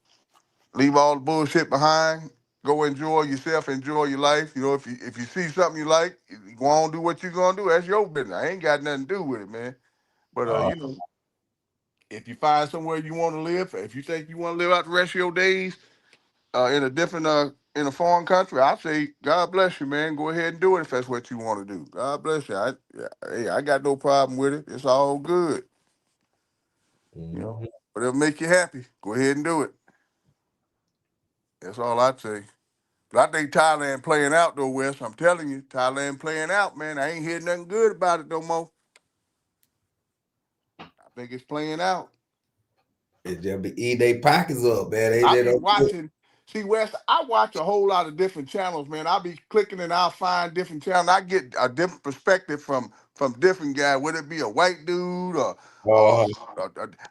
leave all the bullshit behind. Go enjoy yourself, enjoy your life. If you see something you like, you go on do what you're gonna do. That's your business. I ain't got nothing to do with it, man. But Uh, if you find somewhere you want to live, if you think you want to live out the rest of your days in a different in a foreign country, I say God bless you, man. Go ahead and do it if that's what you want to do. God bless you. I got no problem with it. It's all good. mhm. Whatever make you happy, go ahead and do it. That's all I say. But I think Thailand playing out though, Wes. I'm telling you, Thailand playing out, man. I ain't heard nothing good about it no more. I think it's playing out. It just be eat their pockets up, man. They I just be don't. watching. See, Wes, I watch a whole lot of different channels, man. I be clicking and I'll find different channels. I get a different perspective from different guys, whether it be a white dude or Uh,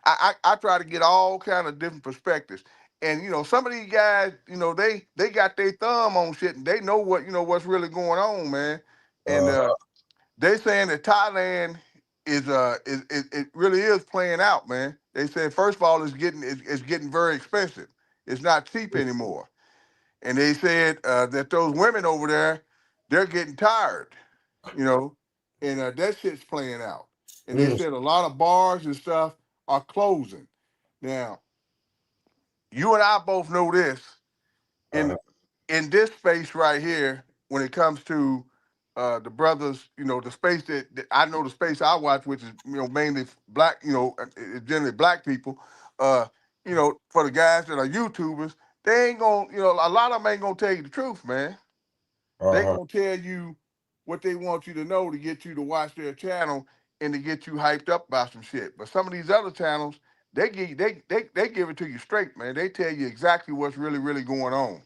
I try to get all kind of different perspectives. And some of these guys, they got their thumb on shit and they know what's really going on, man. And uh, they saying that Thailand is it really is playing out, man. They said first of all it's getting very expensive. It's not cheap anymore. And they said that those women over there, they're getting tired, you know, and that shit's playing out. And they mm, said a lot of bars and stuff are closing. Now, you and I both know this. In uh, in this space right here, when it comes to the brothers, the space that I know, the space I watch, which is mainly black, generally black people. Uh, for the guys that are YouTubers, they ain't gonna, a lot of them ain't gonna tell you the truth, man. They Uh-huh. gonna tell you what they want you to know to get you to watch their channel and to get you hyped up about some shit. But some of these other channels, they give it to you straight, man. They tell you exactly what's really, really going on.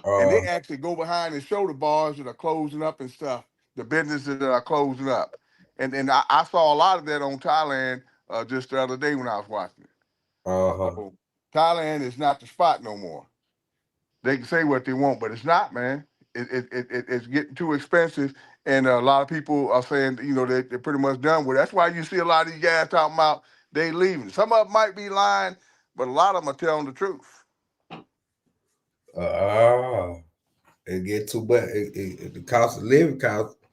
And they actually go behind and show the bars that are closing up and stuff, the businesses that are closing up. And I saw a lot of that on Thailand just the other day when I was watching it. Uh-huh. So Thailand is not the spot no more. They can say what they want, but it's not, man. It's getting too expensive, and a lot of people are saying, they're pretty much done with it. That's why you see a lot of these guys talking about they leaving. Some of them might be lying, but a lot of them are telling the truth. It get too much. The cost of living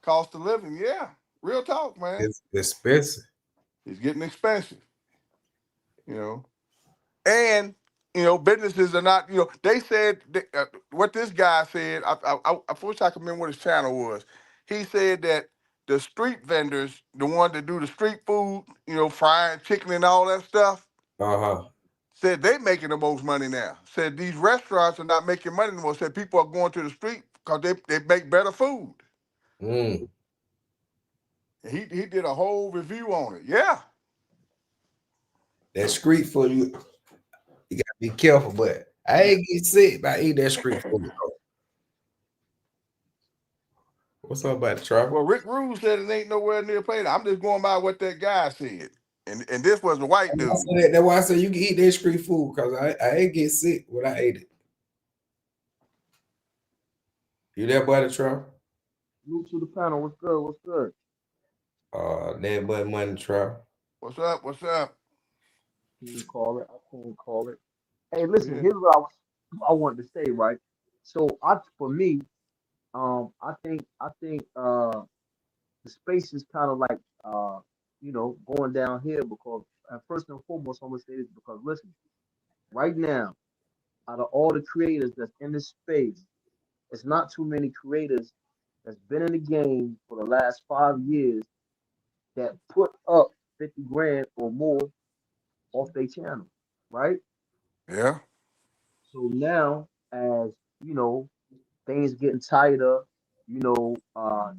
Cost of living, yeah, real talk, man. is expensive. It's getting expensive, you know. And businesses are not. They said what this guy said. I wish I could remember what his channel was. He said that the street vendors, the ones that do the street food, frying chicken and all that stuff, Uh-huh. said they making the most money now. Said these restaurants are not making money anymore. Said people are going to the street because they make better food. Mm. And he did a whole review on it. Yeah. That street food, you gotta be careful, but I ain't get sick by eating that street food. What's up about the trouble? Well, Rick Rude said it ain't nowhere near playing. I'm just going by what that guy said. And this was a white dude. That's why I said you can eat that street food because I ain't get sick when I ate it. You there, buddy, Trump? Move to the panel. What's good? What's good? That but money, Trump. What's up? What's up? You can call it. I can't call it. Hey, listen. Here's what I wanted to say. Right. So for me, I think the space is kind of like going down here because first and foremost, I'm gonna say this because listen, right now, out of all the creators that's in this space, it's not too many creators that's been in the game for the last 5 years that put up 50 grand or more off their channel, right? Yeah. So now, as you know, things getting tighter,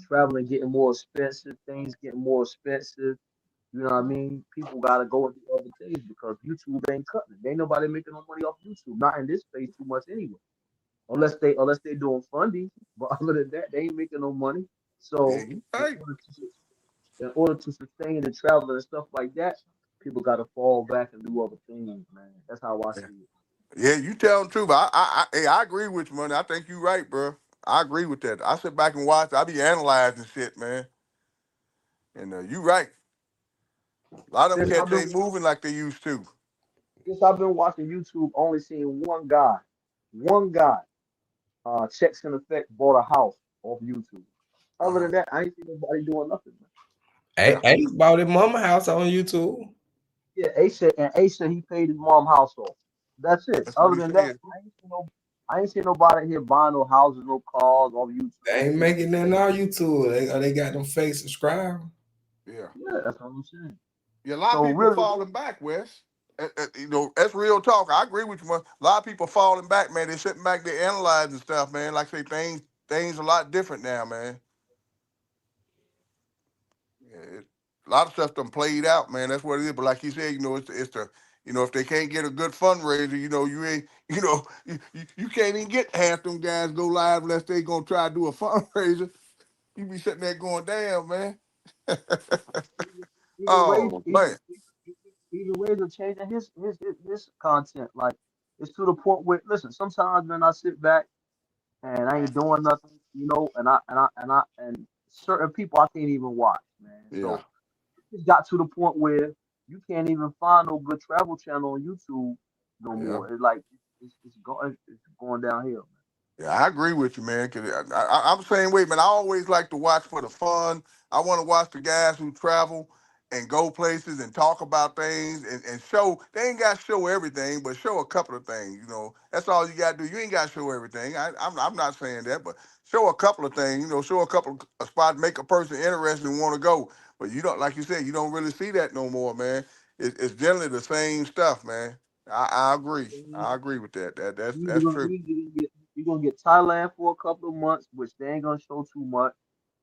traveling getting more expensive, things getting more expensive. You know what I mean? People gotta go and do other things because YouTube ain't cutting it. Ain't nobody making no money off YouTube. Not in this space too much anyway. Unless they doing funding, but other than that, they ain't making no money. Yeah, So you in right. order to sustain the travel and stuff like that, people got to fall back and do other things, man. That's how I Yeah, see it. yeah, you telling the truth. I agree with you, man. I think you right, bro. I agree with that. I sit back and watch. I be analyzing shit, man. And you right. A lot of them Since I've cats been ain't moving like they used to. since I've been watching YouTube, only seeing one guy, checks in effect bought a house off YouTube. Other Uh-huh. than that, I ain't seen nobody doing nothing, man. Yeah. Ace bought his mama house on YouTube. Yeah, Ace said he paid his mom house off. That's it. That's what Other he than that, said. I ain't seen nobody here buying no houses, no cars off They YouTube. ain't making nothing on YouTube. They got them fake subscribers. Yeah. Yeah, that's what I'm saying. Yeah, a lot of So people really, falling back, Wes. That's real talk. I agree with you, man. A lot of people falling back, man. They sitting back, they analyzing stuff, man. Like I say, things a lot different now, man. Yeah, a lot of stuff done played out, man. That's what it is. But like you said, if they can't get a good fundraiser, you ain't, you can't even get half them guys go live unless they gonna try to do a fundraiser. You be sitting there going, damn, man. even Razor, Oh man. even Razor changing his content. Like it's to the point where listen, sometimes man, I sit back and I ain't doing nothing, and certain people I can't even watch, man. Yeah. So it got to the point where you can't even find no good travel channel on YouTube no Yeah. more. It's like it's going downhill, Yeah, I agree with you, man. Cause I'm the same way, man. I always like to watch for the fun. I want to watch the guys who travel and go places and talk about things and show. They ain't got to show everything, but show a couple of things. That's all you got to do. You ain't got to show everything. I'm not saying that, but show a couple of things. Show a couple of spots, make a person interested and want to go. But you don't, like you said, you don't really see that no more, man. It's generally the same stuff, man. I agree. I agree with that. That's true. You're gonna get Thailand for a couple of months, which they ain't gonna show too much,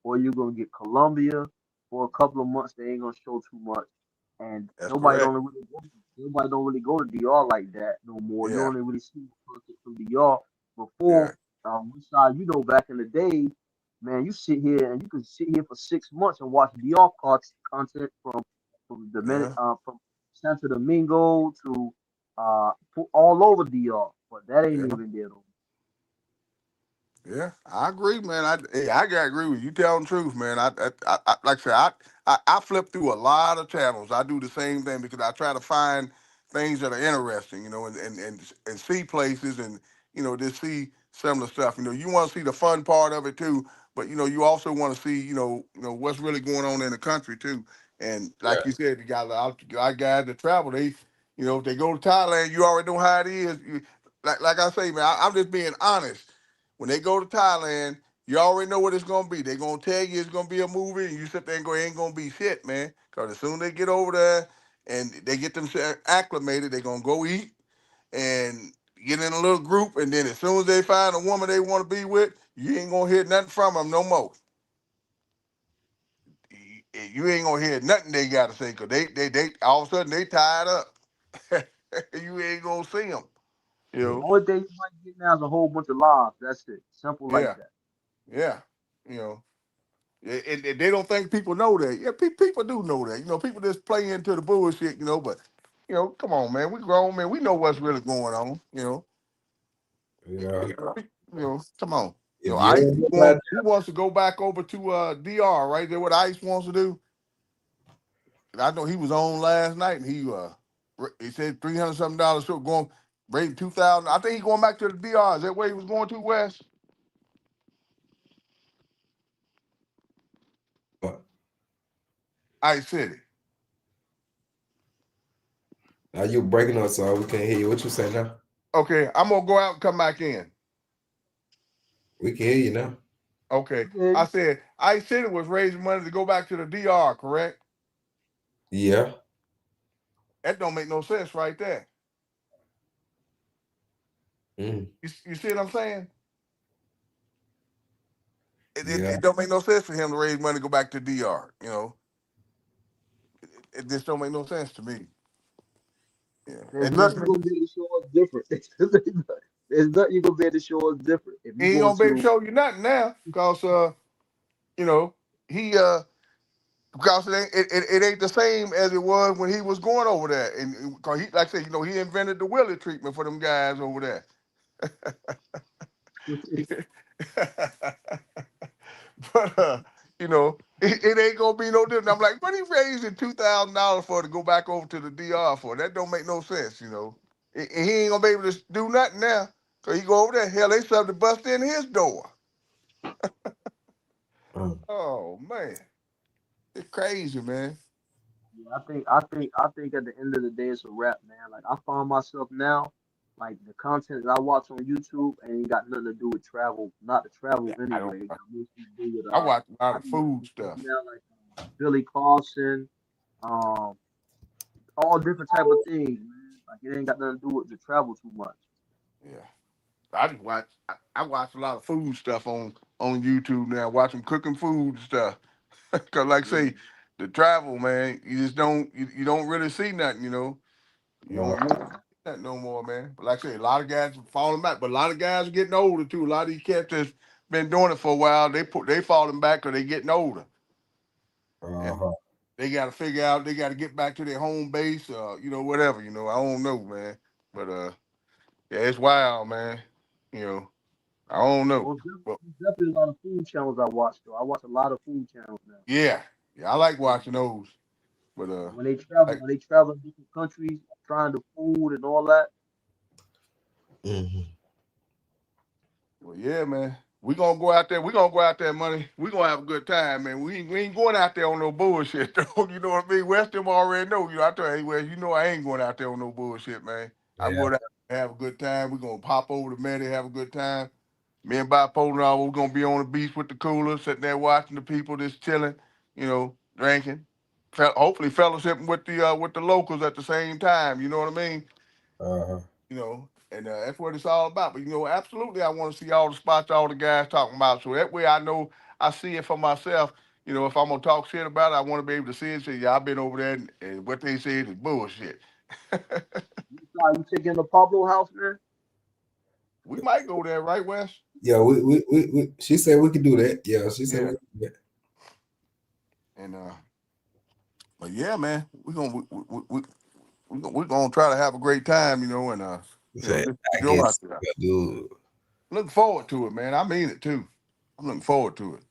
or you're gonna get Colombia for a couple of months, they ain't gonna show too much. And That's correct. nobody don't really go to DR like that no more. You Yeah. only really see content from DR Yeah. before. You know, back in the day, man, you sit here and you can sit here for 6 months and watch DR content Yeah. from Santo Domingo to all over DR, but that ain't Yeah. even there though. Yeah, I agree, man. I gotta agree with you. You telling the truth, man. I like I said, I flip through a lot of channels. I do the same thing because I try to find things that are interesting, and see places and just see some of the stuff. You want to see the fun part of it too, but you also want to see what's really going on in the country too. And like you said, you got a lot of guys that travel. If they go to Thailand, you already know how it is. Like I say, man, I'm just being honest. When they go to Thailand, you already know what it's gonna be. They're gonna tell you it's gonna be a movie, and you sit there and go, ain't gonna be shit, man. Cause as soon as they get over there and they get themselves acclimated, they're gonna go eat and get in a little group, and then as soon as they find a woman they want to be with, you ain't gonna hear nothing from them no more. You ain't gonna hear nothing they gotta say, cause they all of a sudden they tied up. You ain't gonna see them, you The know. only thing you might get now is a whole bunch of lies. That's it. Simple like Yeah, that. yeah, you know. And they don't think people know that. Yeah, people do know that. People just play into the bullshit. But come on, man. We grown, man. We know what's really going on. Yeah. Come on. If you Ice. don't know about He wants to go back over to DR. Right there, what Ice wants to do. And I know he was on last night, and he said $300 something short going raising 2,000. I think he going back to the DR. Is that where he was going to, West? that, Ice City. now you breaking up, so we can't hear you. What you say now? Okay, I'm gonna go out and come back in. We can hear you now. Okay. Okay. I said Ice City was raising money to go back to the DR, correct? Yeah. That don't make no sense right there. Mm, You see what I'm saying? yeah. It don't make no sense for him to raise money to go back to DR. It just don't make no sense to me. Yeah. There's It just nothing you're gonna be able to show us different. There's nothing you're gonna be able to show us different. If he you ain't go gonna be able to to show you nothing now, cause you know, he because it ain't the same as it was when he was going over there. And cause he like I said, he invented the Willie treatment for them guys over there. But it ain't gonna be no different. I'm like, what he raising $2,000 for to go back over to the DR for? That don't make no sense. And he ain't gonna be able to do nothing now. So he go over there. Hell, they something to bust in his door. Mm, Oh man, it's crazy, man. Yeah, I think at the end of the day it's a wrap, man. Like I find myself now, like the content that I watch on YouTube ain't got nothing to do with travel, not the travel Yeah, I don't. anyway. It got mostly to do with I watch a lot I of can watch food some stuff stuff. now like Billy Carson, um, all different type of things, man. Like it ain't got nothing to do with the travel too much. Yeah, I just watch. I watch a lot of food stuff on YouTube now. Watch them cooking food and stuff. Cause like I Yeah. say, the travel, man, you just you don't really see nothing. You don't see that no more, man. But like I say, a lot of guys are falling back, but a lot of guys are getting older too. A lot of these cats that's been doing it for a while, they falling back because they getting older, and uh-huh. they got to figure out they got to get back to their home base, whatever. I don't know, man. But yeah, it's wild, man. You know, I don't know, but There's definitely a lot of food channels I watch though. I watch a lot of food channels now. yeah, yeah, I like watching those. But like, When they travel in different countries, trying the food and all that. Hmm. well, yeah, man. We gonna go out there. We gonna go out there, money. We gonna have a good time, man. We ain't going out there on no bullshit, though. You know what I mean? West them already know. I tell you, hey, West, I ain't going out there on no bullshit, man. I'm Yeah. going out there, have a good time. We gonna pop over to Manny, have a good time. Me and Bipolar and all, we're gonna be on the beach with the cooler, sitting there watching the people just chilling, drinking. Hopefully fellowshipping with the locals at the same time. You know what I mean? Uh-huh. You know, and that's what it's all about. But you know, absolutely, I want to see all the spots all the guys talking about. So that way, I know I see it for myself. You know, if I'm gonna talk shit about it, I want to be able to see it. And say, yeah, I've been over there, and what they said is bullshit. You taking the Pablo house, man? We might go there, right, Wes? Yeah, she said we could do that. Yeah, she said we Yeah. could do that. And but yeah, man, we're gonna try to have a great time, you know, and She you know, said, just I go out guess, there. dude. Looking forward to it, man. I mean it too. I'm looking forward to it.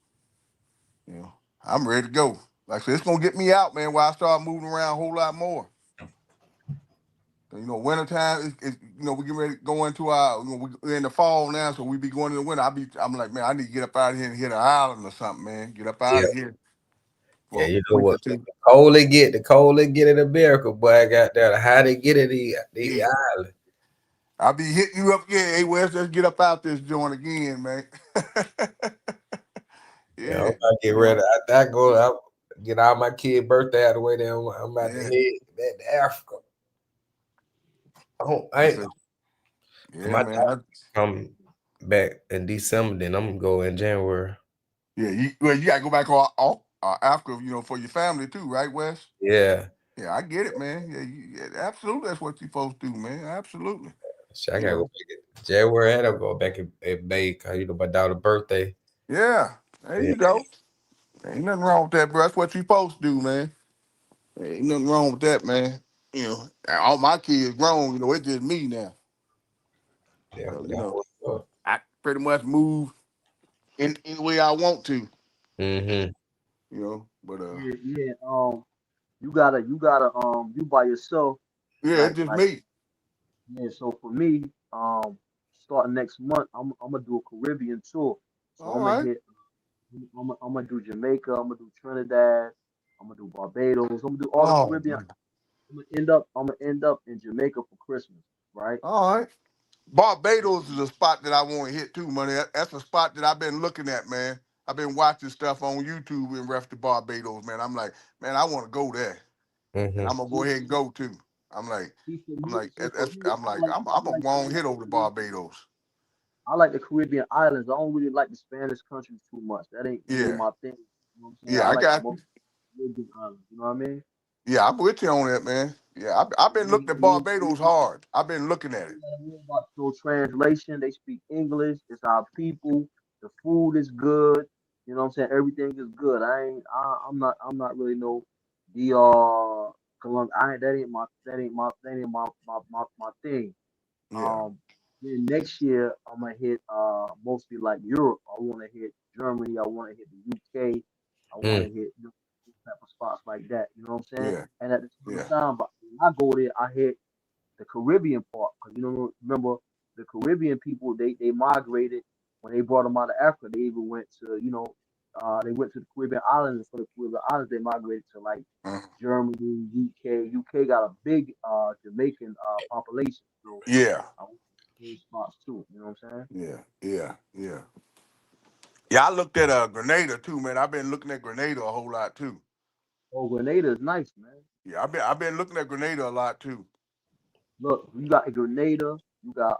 You know, I'm ready to go. Like I said, it's gonna get me out, man. While I start moving around a whole lot more. You know, wintertime is you know, we get ready to go into our, you know, we're in the fall now, so we be going in the winter. I'm like, man, I need to get up out of here and hit an island or something, man. Get up out Yeah, of here yeah, for you a know week or what? two. The cold they get in America, boy. I got that. How they get it? The Yeah. island. I'll be hitting you up again. Hey, Wes, let's get up out this joint again, man. Yeah, I'm Yeah. about to get You know, ready. I go. I get all my kid birthday out of the way. Then I'm about to yeah. head back to Africa. I I ain't. said, yeah, My man. daughter come back in December. Then I'm gonna go in January. Yeah, you gotta go back on Africa, you know, for your family too, right, Wes? Yeah. Yeah, I get it, man. Yeah, absolutely. That's what you're supposed to do, man. Absolutely. Shit, I You gotta go know. back in January. And I'll go back in May. 'Cause, you know, my daughter's birthday. Yeah. There Yeah. you go. Ain't nothing wrong with that, bro. That's what you're supposed to do, man. Ain't nothing wrong with that, man. You know, all my kids grown. You know, it's just me now. Yeah. So you know, I pretty much move in any way I want to. Mm-hmm. You know, but Yeah, yeah. You by yourself, yeah, like it's just like me. yeah. So for me, starting next month, I'm gonna do a Caribbean tour. So All right. I'm gonna do Jamaica, I'm gonna do Trinidad, I'm gonna do Barbados, I'm gonna do all the Oh, Caribbean. man. I'm gonna end up in Jamaica for Christmas, right? All right. Barbados is a spot that I want to hit too, money. That's a spot that I've been looking at, man. I've been watching stuff on YouTube in ref to Barbados, man. I'm like, man, I want to go there, and Mm-hmm. I'm gonna go ahead and go too. I'm like, See, for I'm me, like, so for me, I'm gonna go on hit over to Barbados. I like the Caribbean islands. I don't really like the Spanish countries too much. That ain't really Yeah, my thing. You know what I'm saying? yeah, I I like the got most you. Caribbean islands. You know what I mean? Yeah, I'm with you on that, man. Yeah, I've been looking at Barbados hard. I've been looking at it. About no translation. They speak English. It's our people. The food is good. You know what I'm saying? Everything is good. I'm not really no DR Colombia. That ain't my thing. Yeah. Um, then next year I'm gonna hit mostly like Europe. I want to hit Germany. I want to hit the UK. I want to Mm. hit type of spots like that. You know what I'm saying? Yeah, And at the same yeah, time, but when I go there, I hit the Caribbean part because you know remember the Caribbean people they migrated when they brought them out of Africa. They even went to they went to the Caribbean islands. And for the Caribbean islands, they migrated to like uh, Germany, UK. UK got a big Jamaican population, so yeah, I went to those spots too. You know what I'm saying? yeah, yeah, yeah. Yeah, I looked at Grenada too, man. I've been looking at Grenada a whole lot too. Oh, Grenada is nice, man. Yeah, I've been looking at Grenada a lot too. Look, you got Grenada, you got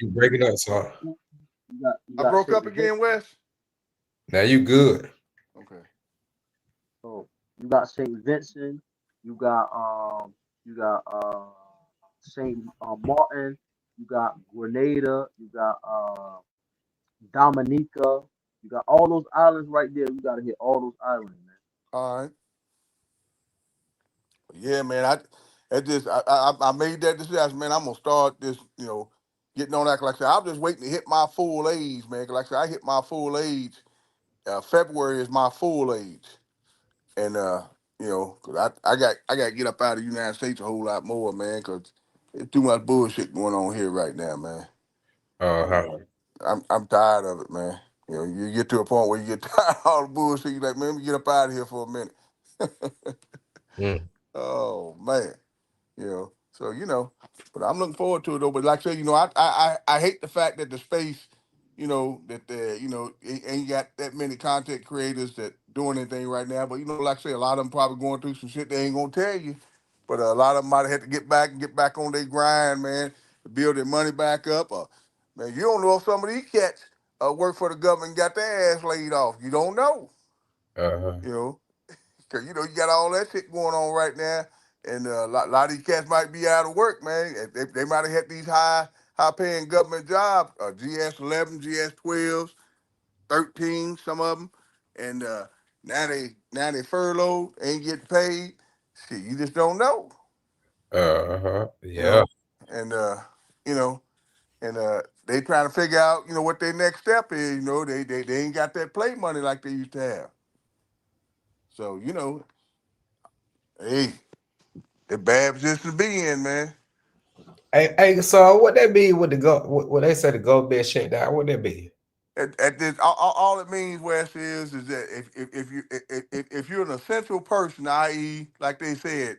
You breaking up, so you I got broke Saint up Vincent. again, Wes. now you good. Okay. So you got Saint Vincent, you got Saint Martin, you got Grenada, you got Dominica, you got all those islands right there. You gotta hit all those islands, man. All right. Yeah, man. I made that decision, man. I'm gonna start this, you know, getting on that. Like I said, I'm just waiting to hit my full age, man. 'Cause like I said, I hit my full age. February is my full age, and you know, 'cause I got to get up out of the United States a whole lot more, man. 'Cause there's too much bullshit going on here right now, man. And Uh-huh. I'm tired of it, man. You know, you get to a point where you get tired of all the bullshit. You're like, man, let me get up out of here for a minute. Mm. Oh man. You know. So you know, but I'm looking forward to it though. But like I said, you know, I hate the fact that the space, you know, that you know, ain't got that many content creators that doing anything right now. But you know, like I say, a lot of them probably going through some shit they ain't gonna tell you. But a lot of them might have had to get back on their grind, man, to build their money back up. Man, you don't know if some of these cats work for the government and got their ass laid off. You don't know, Uh-huh. you know, because you got all that shit going on right now, and lot of these cats might be out of work, man. They might have had these high paying government jobs, GS 11, GS 12s, 13, some of them, and now they furloughed, ain't getting paid. Shit, you just don't know. Uh-huh. You Yeah. know, and you know, and they trying to figure out, what their next step is. They ain't got that play money like they used to have. So, hey, the bad position to be in, man. Hey, so what that be with the what they say the government shut down? What that be? At this, all it means, Wes, is that if you're an essential person, i.e., like they said,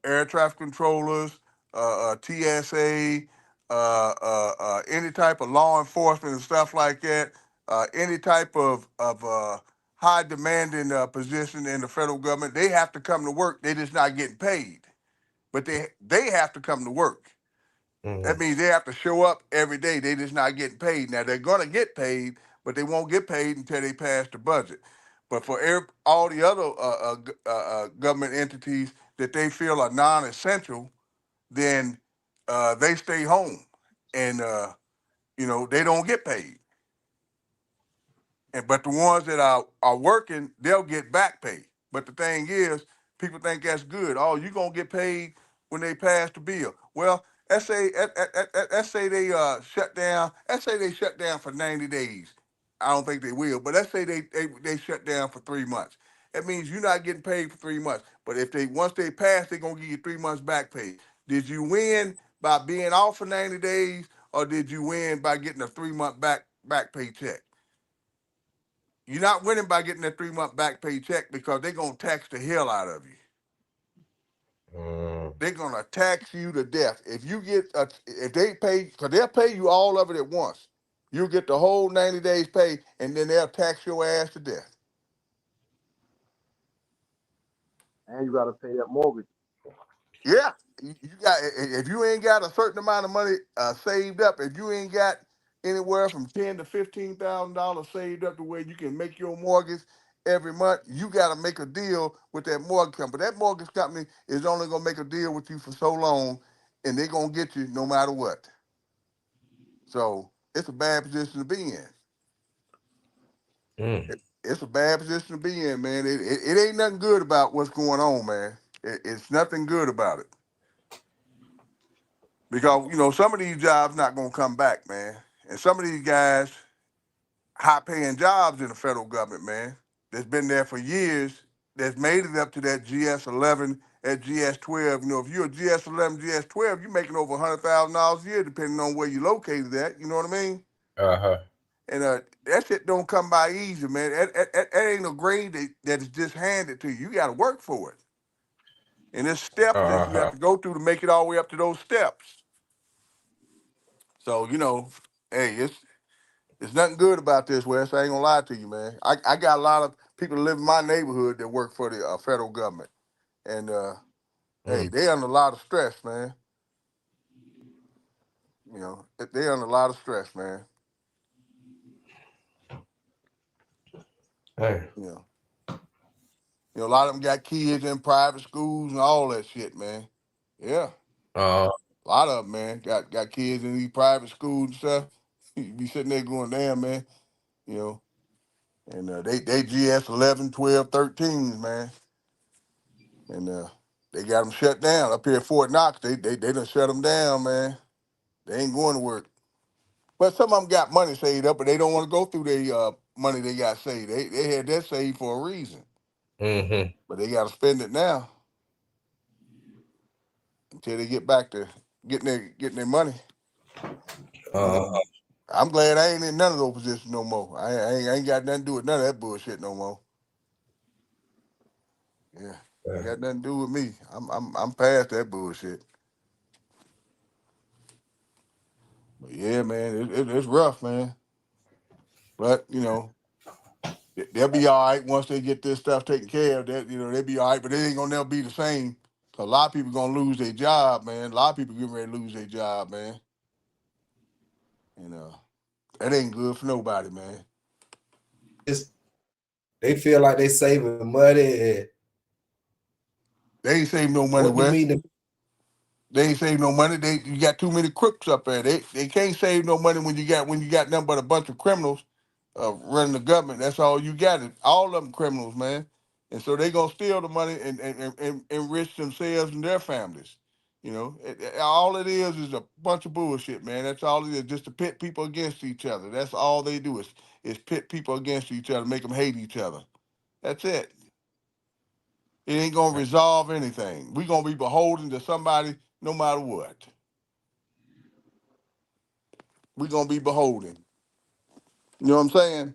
air traffic controllers, TSA, any type of law enforcement and stuff like that, any type of high demanding position in the federal government, they have to come to work. They just not getting paid, but they have to come to work. That means they have to show up every day. They just not getting paid. Now they're gonna get paid, but they won't get paid until they pass the budget. But for all the other government entities that they feel are non-essential, then they stay home, and they don't get paid. But the ones that are working, they'll get back pay. But the thing is, people think that's good. Oh, you gonna get paid when they pass the bill. Well, let's say they shut down. Let's say they shut down for 90 days. I don't think they will, but let's say they shut down for 3 months. That means you're not getting paid for 3 months. But if once they pass, they're gonna give you 3 months back pay. Did you win by being off for 90 days, or did you win by getting a 3 month back pay check? You're not winning by getting that 3 month back pay check, because they're gonna tax the hell out of you. They're gonna tax you to death. If you get if they pay, because they'll pay you all of it at once. You'll get the whole 90 days pay, and then they'll tax your ass to death. And you gotta pay that mortgage. Yeah, you got, if you ain't got a certain amount of money saved up, if you ain't got anywhere from $10,000 to $15,000 saved up to where you can make your mortgage every month, you got to make a deal with that mortgage company. That mortgage company is only gonna make a deal with you for so long, and they're gonna get you no matter what. So it's a bad position to be in. It's a bad position to be in, man. It ain't nothing good about what's going on, man. It's nothing good about it. Because, some of these jobs not going to come back, man. And some of these guys, high-paying jobs in the federal government, man, that's been there for years, that's made it up to that GS 11, that GS 12. If you're a GS 11, GS 12, you're making over $100,000 a year, depending on where you're located at. You know what I mean? Uh-huh. And that shit don't come by easy, man. That ain't no grade that is just handed to you. You got to work for it. And there's steps that you have to go through to make it all the way up to those steps. So, hey, it's nothing good about this, Wes. I ain't gonna lie to you, man. I got a lot of people that live in my neighborhood that work for the federal government, and hey, they under a lot of stress, man. They under a lot of stress, man. Hey. A lot of them got kids in private schools and all that shit, man. Yeah. A lot of them, man, got kids in these private schools and stuff. You be sitting there going, damn, man, and they GS 11, 12, 13s, man. And they got them shut down up here at Fort Knox. They done shut them down, man. They ain't going to work. But some of them got money saved up, but they don't want to go through their money they got saved. They had that saved for a reason. But they got to spend it now until they get back to getting their money. I'm glad I ain't in none of those positions no more. I ain't got nothing to do with none of that bullshit no more. Yeah, ain't got nothing to do with me. I'm past that bullshit. But yeah, man, it's rough, man. But they'll be all right once they get this stuff taken care of. That they'll be all right, but it ain't gonna never be the same. So a lot of people gonna lose their job, man. A lot of people getting ready to lose their job, man. You know, that ain't good for nobody, man. They feel like they saving money. They ain't saving no money, What do you Wes. mean? They ain't saving no money. You got too many crooks up there. They can't save no money when you got nothing but a bunch of criminals running the government. That's all you got. All of them criminals, man. And so they gonna steal the money and enrich themselves and their families. You know, all it is a bunch of bullshit, man. That's all it is, just to pit people against each other. That's all they do is pit people against each other, make them hate each other. That's it. It ain't gonna resolve anything. We gonna be beholden to somebody no matter what. We gonna be beholden. You know what I'm saying?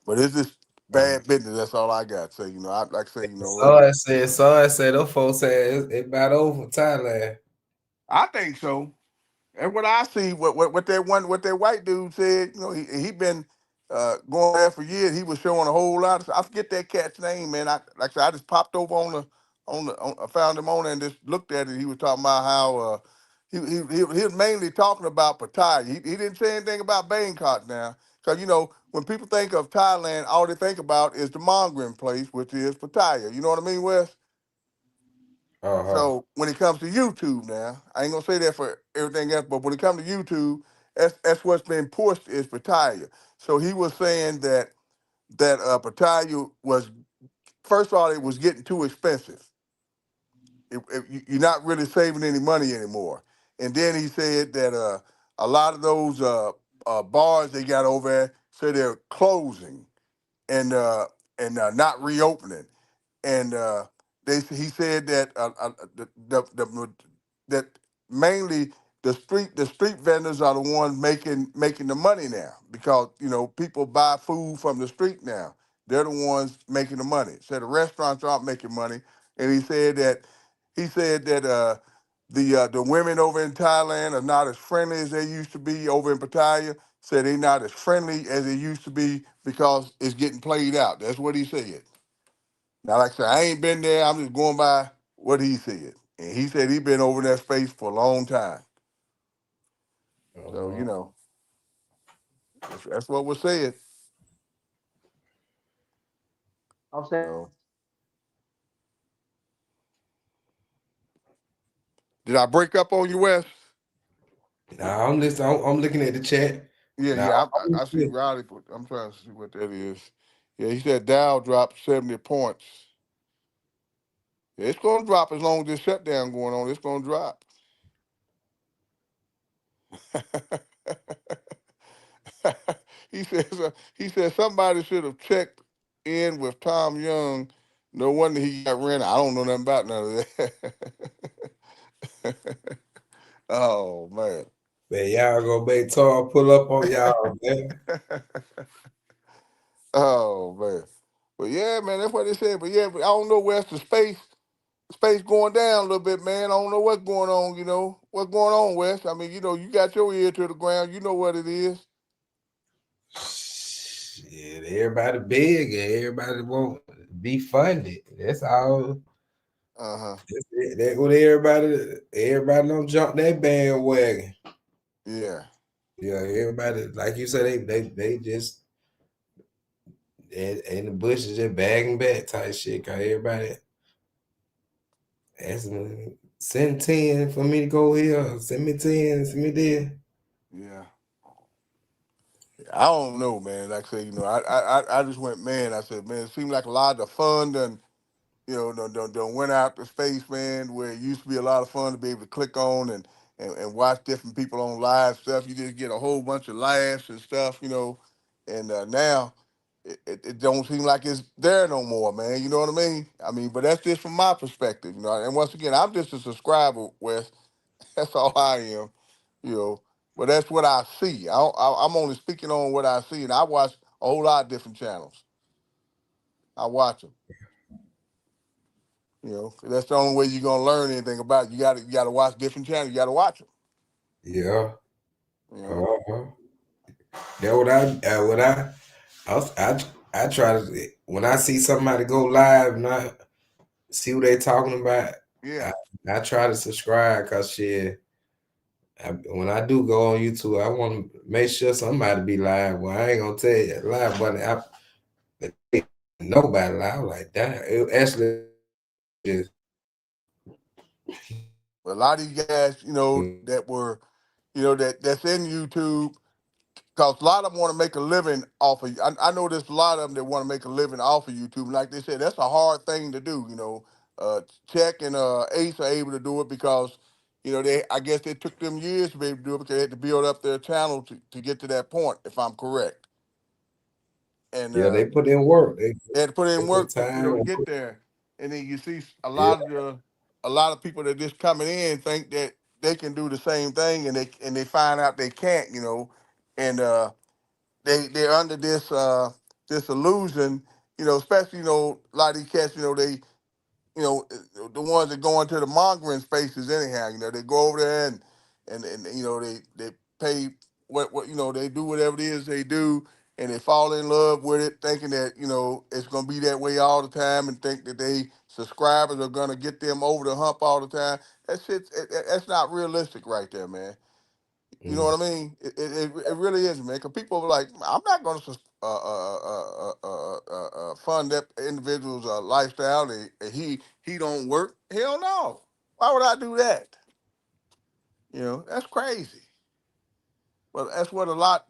But it's just bad business. That's all I got. So I like to say, Son said, those folks said it about over Thailand. I think so. And what I see, what that white dude said, he been going there for years. He was showing a whole lot of. I forget that cat's name, man. Like I said, I just popped over I found him on there and just looked at it. He was talking about how he was mainly talking about Pattaya. He didn't say anything about Bangkok now, because when people think of Thailand, all they think about is the mongering place, which is Pattaya. You know what I mean, Wes? So when it comes to YouTube now, I ain't gonna say that for everything else, but when it comes to YouTube, that's what's been pushed is Pattaya. So he was saying that Pattaya was, first of all, it was getting too expensive. You're not really saving any money anymore. And then he said that a lot of those bars they got over there said they're closing and not reopening. And he said that that mainly the street vendors are the ones making the money now, because people buy food from the street now. They're the ones making the money. So the restaurants aren't making money. And he said that the women over in Thailand are not as friendly as they used to be over in Pattaya. Said they're not as friendly as they used to be because it's getting played out. That's what he said. Now, like I said, I ain't been there. I'm just going by what he said. And he said he been over in that space for a long time. So, that's what was said. I'm saying, So, did I break up on you, Wes? Nah, I'm listening. I'm looking at the chat. Yeah, Nah, yeah. I see Riley. I'm trying to see what that is. Yeah, he said Dow dropped 70 points. Yeah, it's going to drop as long as this shutdown going on. It's going to drop. he said somebody should have checked in with Tom Young. No wonder he got ran. I don't know nothing about none of that. Oh man. man, y'all gonna make Tar pull up on y'all, man. Oh man. But yeah, man, that's what they said. But yeah, but I don't know where's the space going down a little bit, man. I don't know what's going on, What's going on, Wes? I mean, you got your ear to the ground, you know what it is. Shit, everybody big and everybody won't be funded. That's all. Uh-huh. That go to everybody. Everybody don't jump that bandwagon. Yeah. Yeah, everybody, like you said, they just in the bushes just bagging back type shit. Cause everybody asking, send 10 for me to go here. Send me 10, send me there. Yeah. I don't know, man. Like I say, I just went, man. I said, man, it seemed like a lot of fun done, done went out to space, man, where it used to be a lot of fun to be able to click on and watch different people on live stuff. You just get a whole bunch of laughs and stuff, and now it don't seem like it's there no more, man. You know what I mean? But that's just from my perspective, And once again, I'm just a subscriber, Wes. That's all I am, you know. But that's what I see. I'm only speaking on what I see, and I watch a whole lot of different channels. I watch them. 'Cause that's the only way you're gonna learn anything about it. You gotta watch different channels. You gotta watch them. Yeah. You know. Uh-huh. That I try to, when I see somebody go live, not see what they talking about. Yeah. I try to subscribe because shit. When I do go on YouTube, I want to make sure somebody be live. Well, I ain't gonna tell you live, but nobody live like that. It actually just A lot of you guys, that were, that's in YouTube, because a lot of them want to make a living off of. I know there's a lot of them that want to make a living off of YouTube. Like they said, that's a hard thing to do. Check and Ace are able to do it because, I guess they took them years to be able to do it because they had to build up their channel to get to that point, if I'm correct. And yeah, they put in work. they had to put They in put work to time. to get there. And then you see Yeah. a lot of people that just coming in think that they can do the same thing, and they find out they can't, and they're under this illusion, especially, a lot of these cats, they, the ones that go into the mongering spaces anyhow, they go over there and they pay what they do whatever it is they do, and they fall in love with it, thinking that it's gonna be that way all the time, and think that they subscribers are gonna get them over the hump all the time. That's not realistic right there, man. You know Mm. what I mean? It really is, man. Because people are like, I'm not going to fund that individual's lifestyle. And he don't work. Hell no. Why would I do that? That's crazy. But that's what a lot.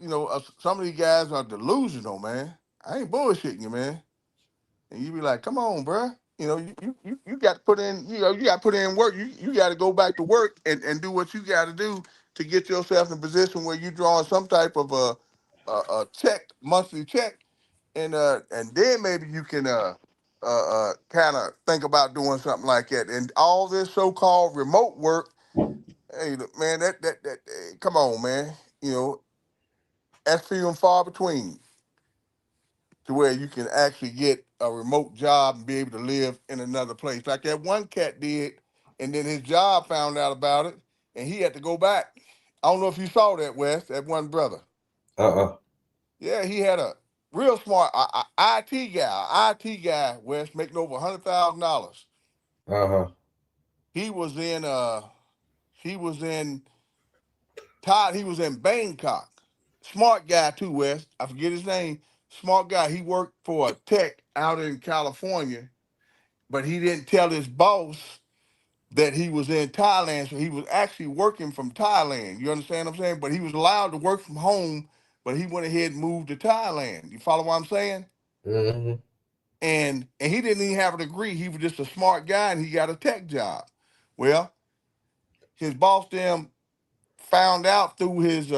Some of these guys are delusional, man. I ain't bullshitting you, man. And you be like, come on, bruh. You got to put in, you got to put in work. You got to go back to work and do what you got to do to get yourself in a position where you're drawing some type of a check, monthly check, and then maybe you can kind of think about doing something like that. And all this so-called remote work, hey, look, man, come on, man. That's few and far between, to where you can actually get a remote job and be able to live in another place. Like that one cat did, and then his job found out about it, and he had to go back. I don't know if you saw that, Wes, that one brother. Uh-uh. Yeah, he had a real smart IT guy, Wes, making over $100,000. Uh-huh. He was in he was in Todd, he was in Bangkok. Smart guy too, Wes. I forget his name. Smart guy. He worked for a tech out in California, but he didn't tell his boss that he was in Thailand. So he was actually working from Thailand. You understand what I'm saying? But he was allowed to work from home, but he went ahead and moved to Thailand. You follow what I'm saying? Mm-hmm. And he didn't even have a degree. He was just a smart guy, and he got a tech job. Well, his boss then found out through his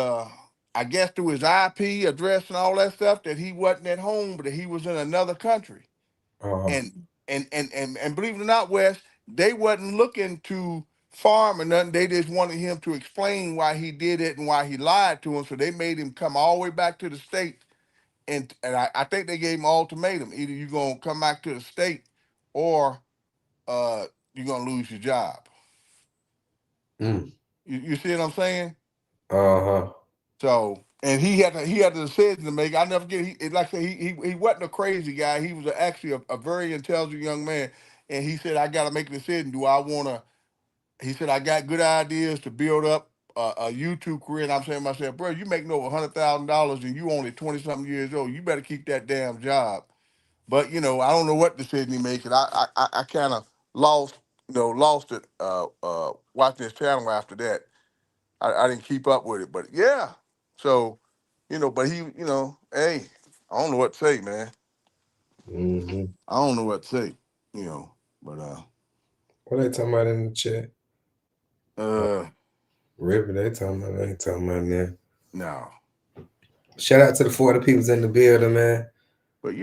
I guess through his IP address and all that stuff, that he wasn't at home, but that he was in another country. Uh-huh. And believe it or not, Wes, they wasn't looking to farm or nothing. They just wanted him to explain why he did it and why he lied to him. So they made him come all the way back to the state. And I think they gave him an ultimatum. Either you're gonna come back to the state, or you're gonna lose your job. Mm. You see what I'm saying? Uh-huh. So, and he had a decision to make. I never get. Like I said, he wasn't a crazy guy. He was actually a very intelligent young man. And he said, I got to make a decision. Do I want to? He said, I got good ideas to build up a YouTube career. And I'm saying to myself, bro, you making over $100,000 and you only 20 something years old. You better keep that damn job. But I don't know what decision he makes. And I kind of lost it watching his channel after that. I didn't keep up with it, but yeah. So, but he, hey, I don't know what to say, man. Mm-hmm. I don't know what to say, but What they talking about in the chat? uh, River, they talking about, they ain't talking about that. no. Shout out to the 40 peoples in the building, man. But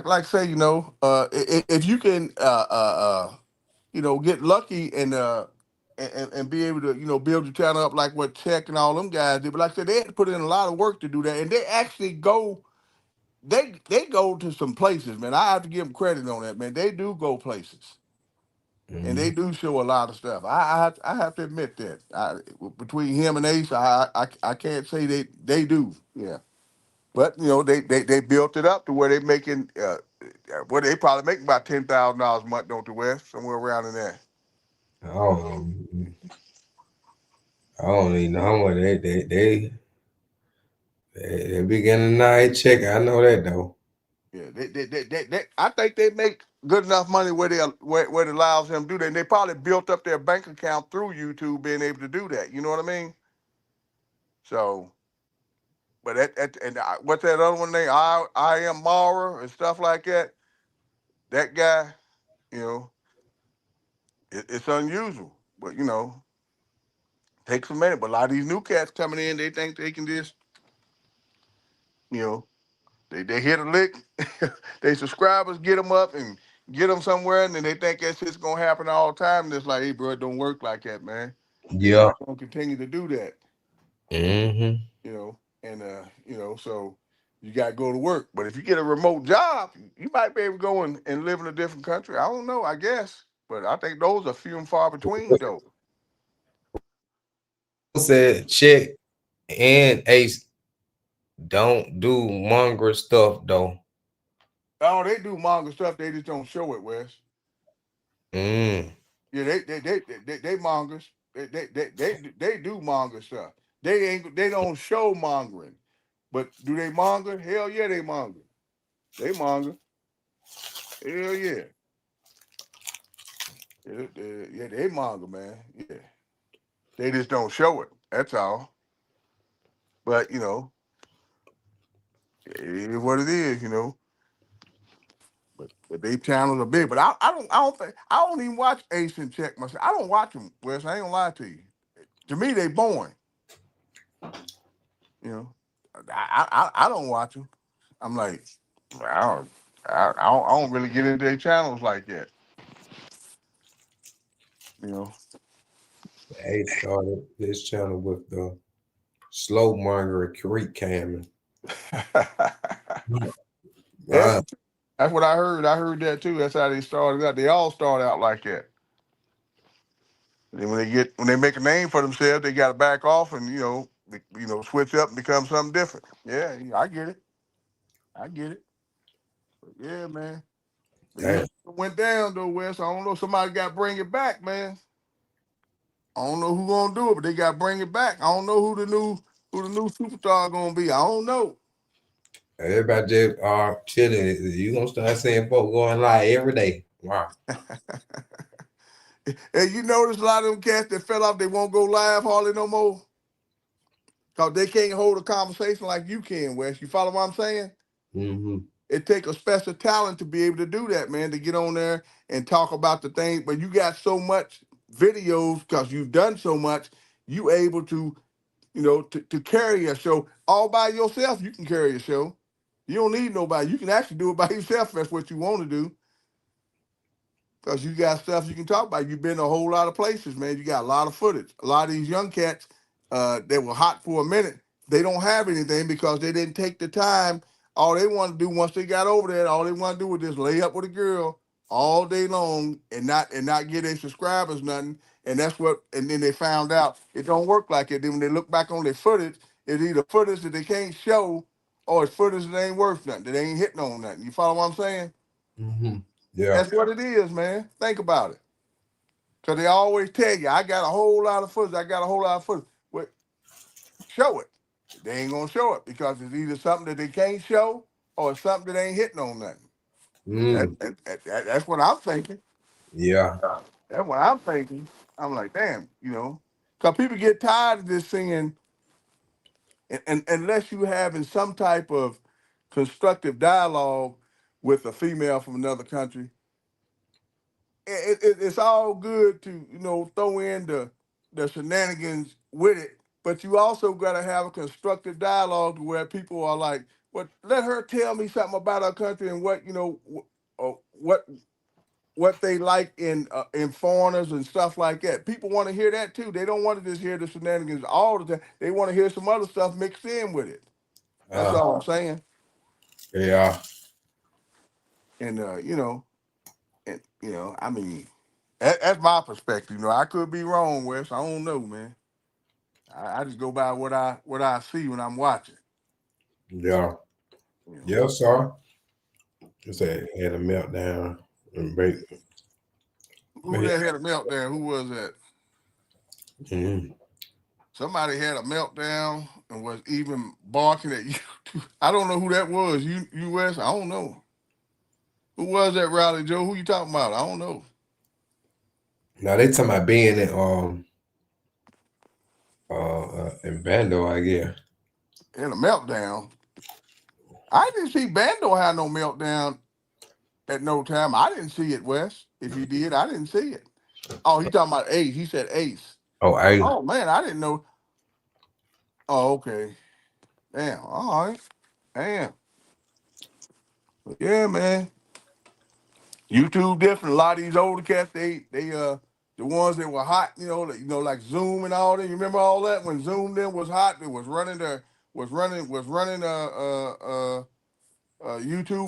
like say, if you can get lucky and be able to, build your channel up like what Tech and all them guys did. But like I said, they had to put in a lot of work to do that, and they actually they go to some places, man. I have to give them credit on that, man. They do go places, and Mm-hmm. they do show a lot of stuff. I have to admit that. Between him and Ace, I can't say they do. Yeah, but they built it up to where they making. Well, they probably make about $10,000 a month, don't the West? Somewhere around in there. I don't even know how much they be getting a nice check. I know that though. Yeah, they I think they make good enough money where it allows them to do that. And they probably built up their bank account through YouTube being able to do that. You know what I mean? So, but what's that other one name? I am Mara and stuff like that. That guy, you know, it's unusual, but you know, takes a minute. But a lot of these new cats coming in, they think they can just, you know, they hit a lick, they subscribers get them up and get them somewhere, and then they think that shit's gonna happen all the time. And it's like, hey, bro, it don't work like that, man. They're Yeah. not gonna continue to do that, Mm-hmm. you know. And you know, so you got to go to work. But if you get a remote job, you might be able to go and live in a different country. I don't know, I guess, but I think those are few and far between, though. Said check and Ace don't do manga stuff though. Oh, they do manga stuff. They just don't show it, Wes. Mm. Yeah, they mangas. They do manga stuff. They don't show mangering, but do they manga? Hell yeah, they manga. They manga. Hell yeah. Yeah, they manga, man. Yeah, they just don't show it. That's all. But you know, it is what it is. You know. But they channels are big. But I don't even watch Ace and Check myself. I don't watch them, Wes. I ain't gonna lie to you. To me, they boring. You know, I don't watch them. I'm like, I don't really get into their channels like that. You know. Ace started this channel with the slow manga Creek Camming. Yeah, that's what I heard. I heard that too. That's how they started out. They all start out like that. And then when they make a name for themselves, they got to back off and switch up and become something different. Yeah, I get it. I get it. But yeah, man. But yeah, Damn. it went down though, Wes. I don't know. Somebody got to bring it back, man. I don't know who gonna do it, but they got to bring it back. I don't know who the new superstar gonna be. I don't know. Everybody just are chilling. You gonna start seeing folks going live every day. Wow. And you notice a lot of them cats that fell off, they won't go live hardly no more. Cause they can't hold a conversation like you can, Wes. You follow what I'm saying? Mm-hmm. It takes a special talent to be able to do that, man, to get on there and talk about the thing. But you got so much videos because you've done so much, you able to, to carry a show all by yourself. You can carry a show. You don't need nobody. You can actually do it by yourself. If that's what you want to do. Because you got stuff you can talk about. You've been a whole lot of places, man. You got a lot of footage. A lot of these young cats that were hot for a minute, they don't have anything because they didn't take the time. All they want to do once they got over there, all they want to do was just lay up with a girl all day long and not get their subscribers nothing. And then they found out it don't work like it. Then when they look back on their footage, it's either footage that they can't show or it's footage that ain't worth nothing, that ain't hitting on nothing. You follow what I'm saying? Mm-hmm. Yeah. That's what it is, man. Think about it. Because they always tell you, I got a whole lot of footage. I got a whole lot of footage. Well, show it. They ain't going to show it because it's either something that they can't show or it's something that ain't hitting on nothing. Mm. That's what I'm thinking. Yeah. That's what I'm thinking. I'm like, damn, because people get tired of this singing, and unless you having some type of constructive dialogue with a female from another country, it's all good to throw in the shenanigans with it, but you also got to have a constructive dialogue where people are like, "Well, let her tell me something about our country and what what they like in foreigners and stuff like that." People want to hear that too. They don't want to just hear the shenanigans all the time. They want to hear some other stuff mixed in with it. That's all I'm saying. Yeah. And I mean. That's my perspective. I could be wrong, Wes. I don't know, man. I just go by what I see when I'm watching. Yeah. You know. Yes, sir. He said he had a meltdown and break. Who that had a meltdown? Who was that? Mm-hmm. Somebody had a meltdown and was even barking at you. I don't know who that was. US? I don't know. Who was that, Rowdy Joe? Who you talking about? I don't know. Now they talking about being in Bando, I guess. Had a meltdown. I didn't see Bando have no meltdown at no time. I didn't see it, Wes. If he did, I didn't see it. Oh, he talking about Ace. He said Ace. Oh, Oh man, I didn't know. Oh, okay. Damn. All right. Damn. Yeah, man. YouTube different. A lot of these older cats, they the ones that were hot, like Zoom and all that. You remember all that when Zoom then was hot? It was running YouTube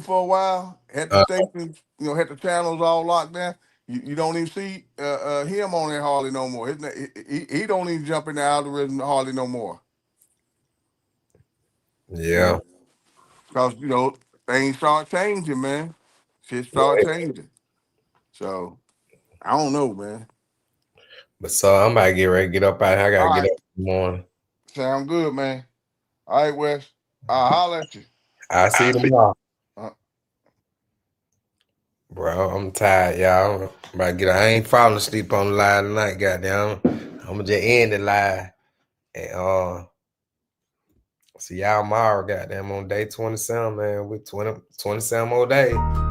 for a while. Had the stations, had the channels all locked down. You don't even see him on there hardly no more. He don't even jump in the algorithm hardly no more. yeah. Because things start changing, man. Shit start changing. So I don't know, man. But so I'm about to get ready to get up out here. I gotta All get right. up in the morning. Sound good, man. All right, Wes. I'll holler at you. I'll see you tomorrow. Uh, Bro, I'm tired, y'all. I'm about to get up. I ain't falling asleep on the live tonight, goddamn. I'm gonna just end the live. And see y'all tomorrow, goddamn, on day 27, man. With 27 more days.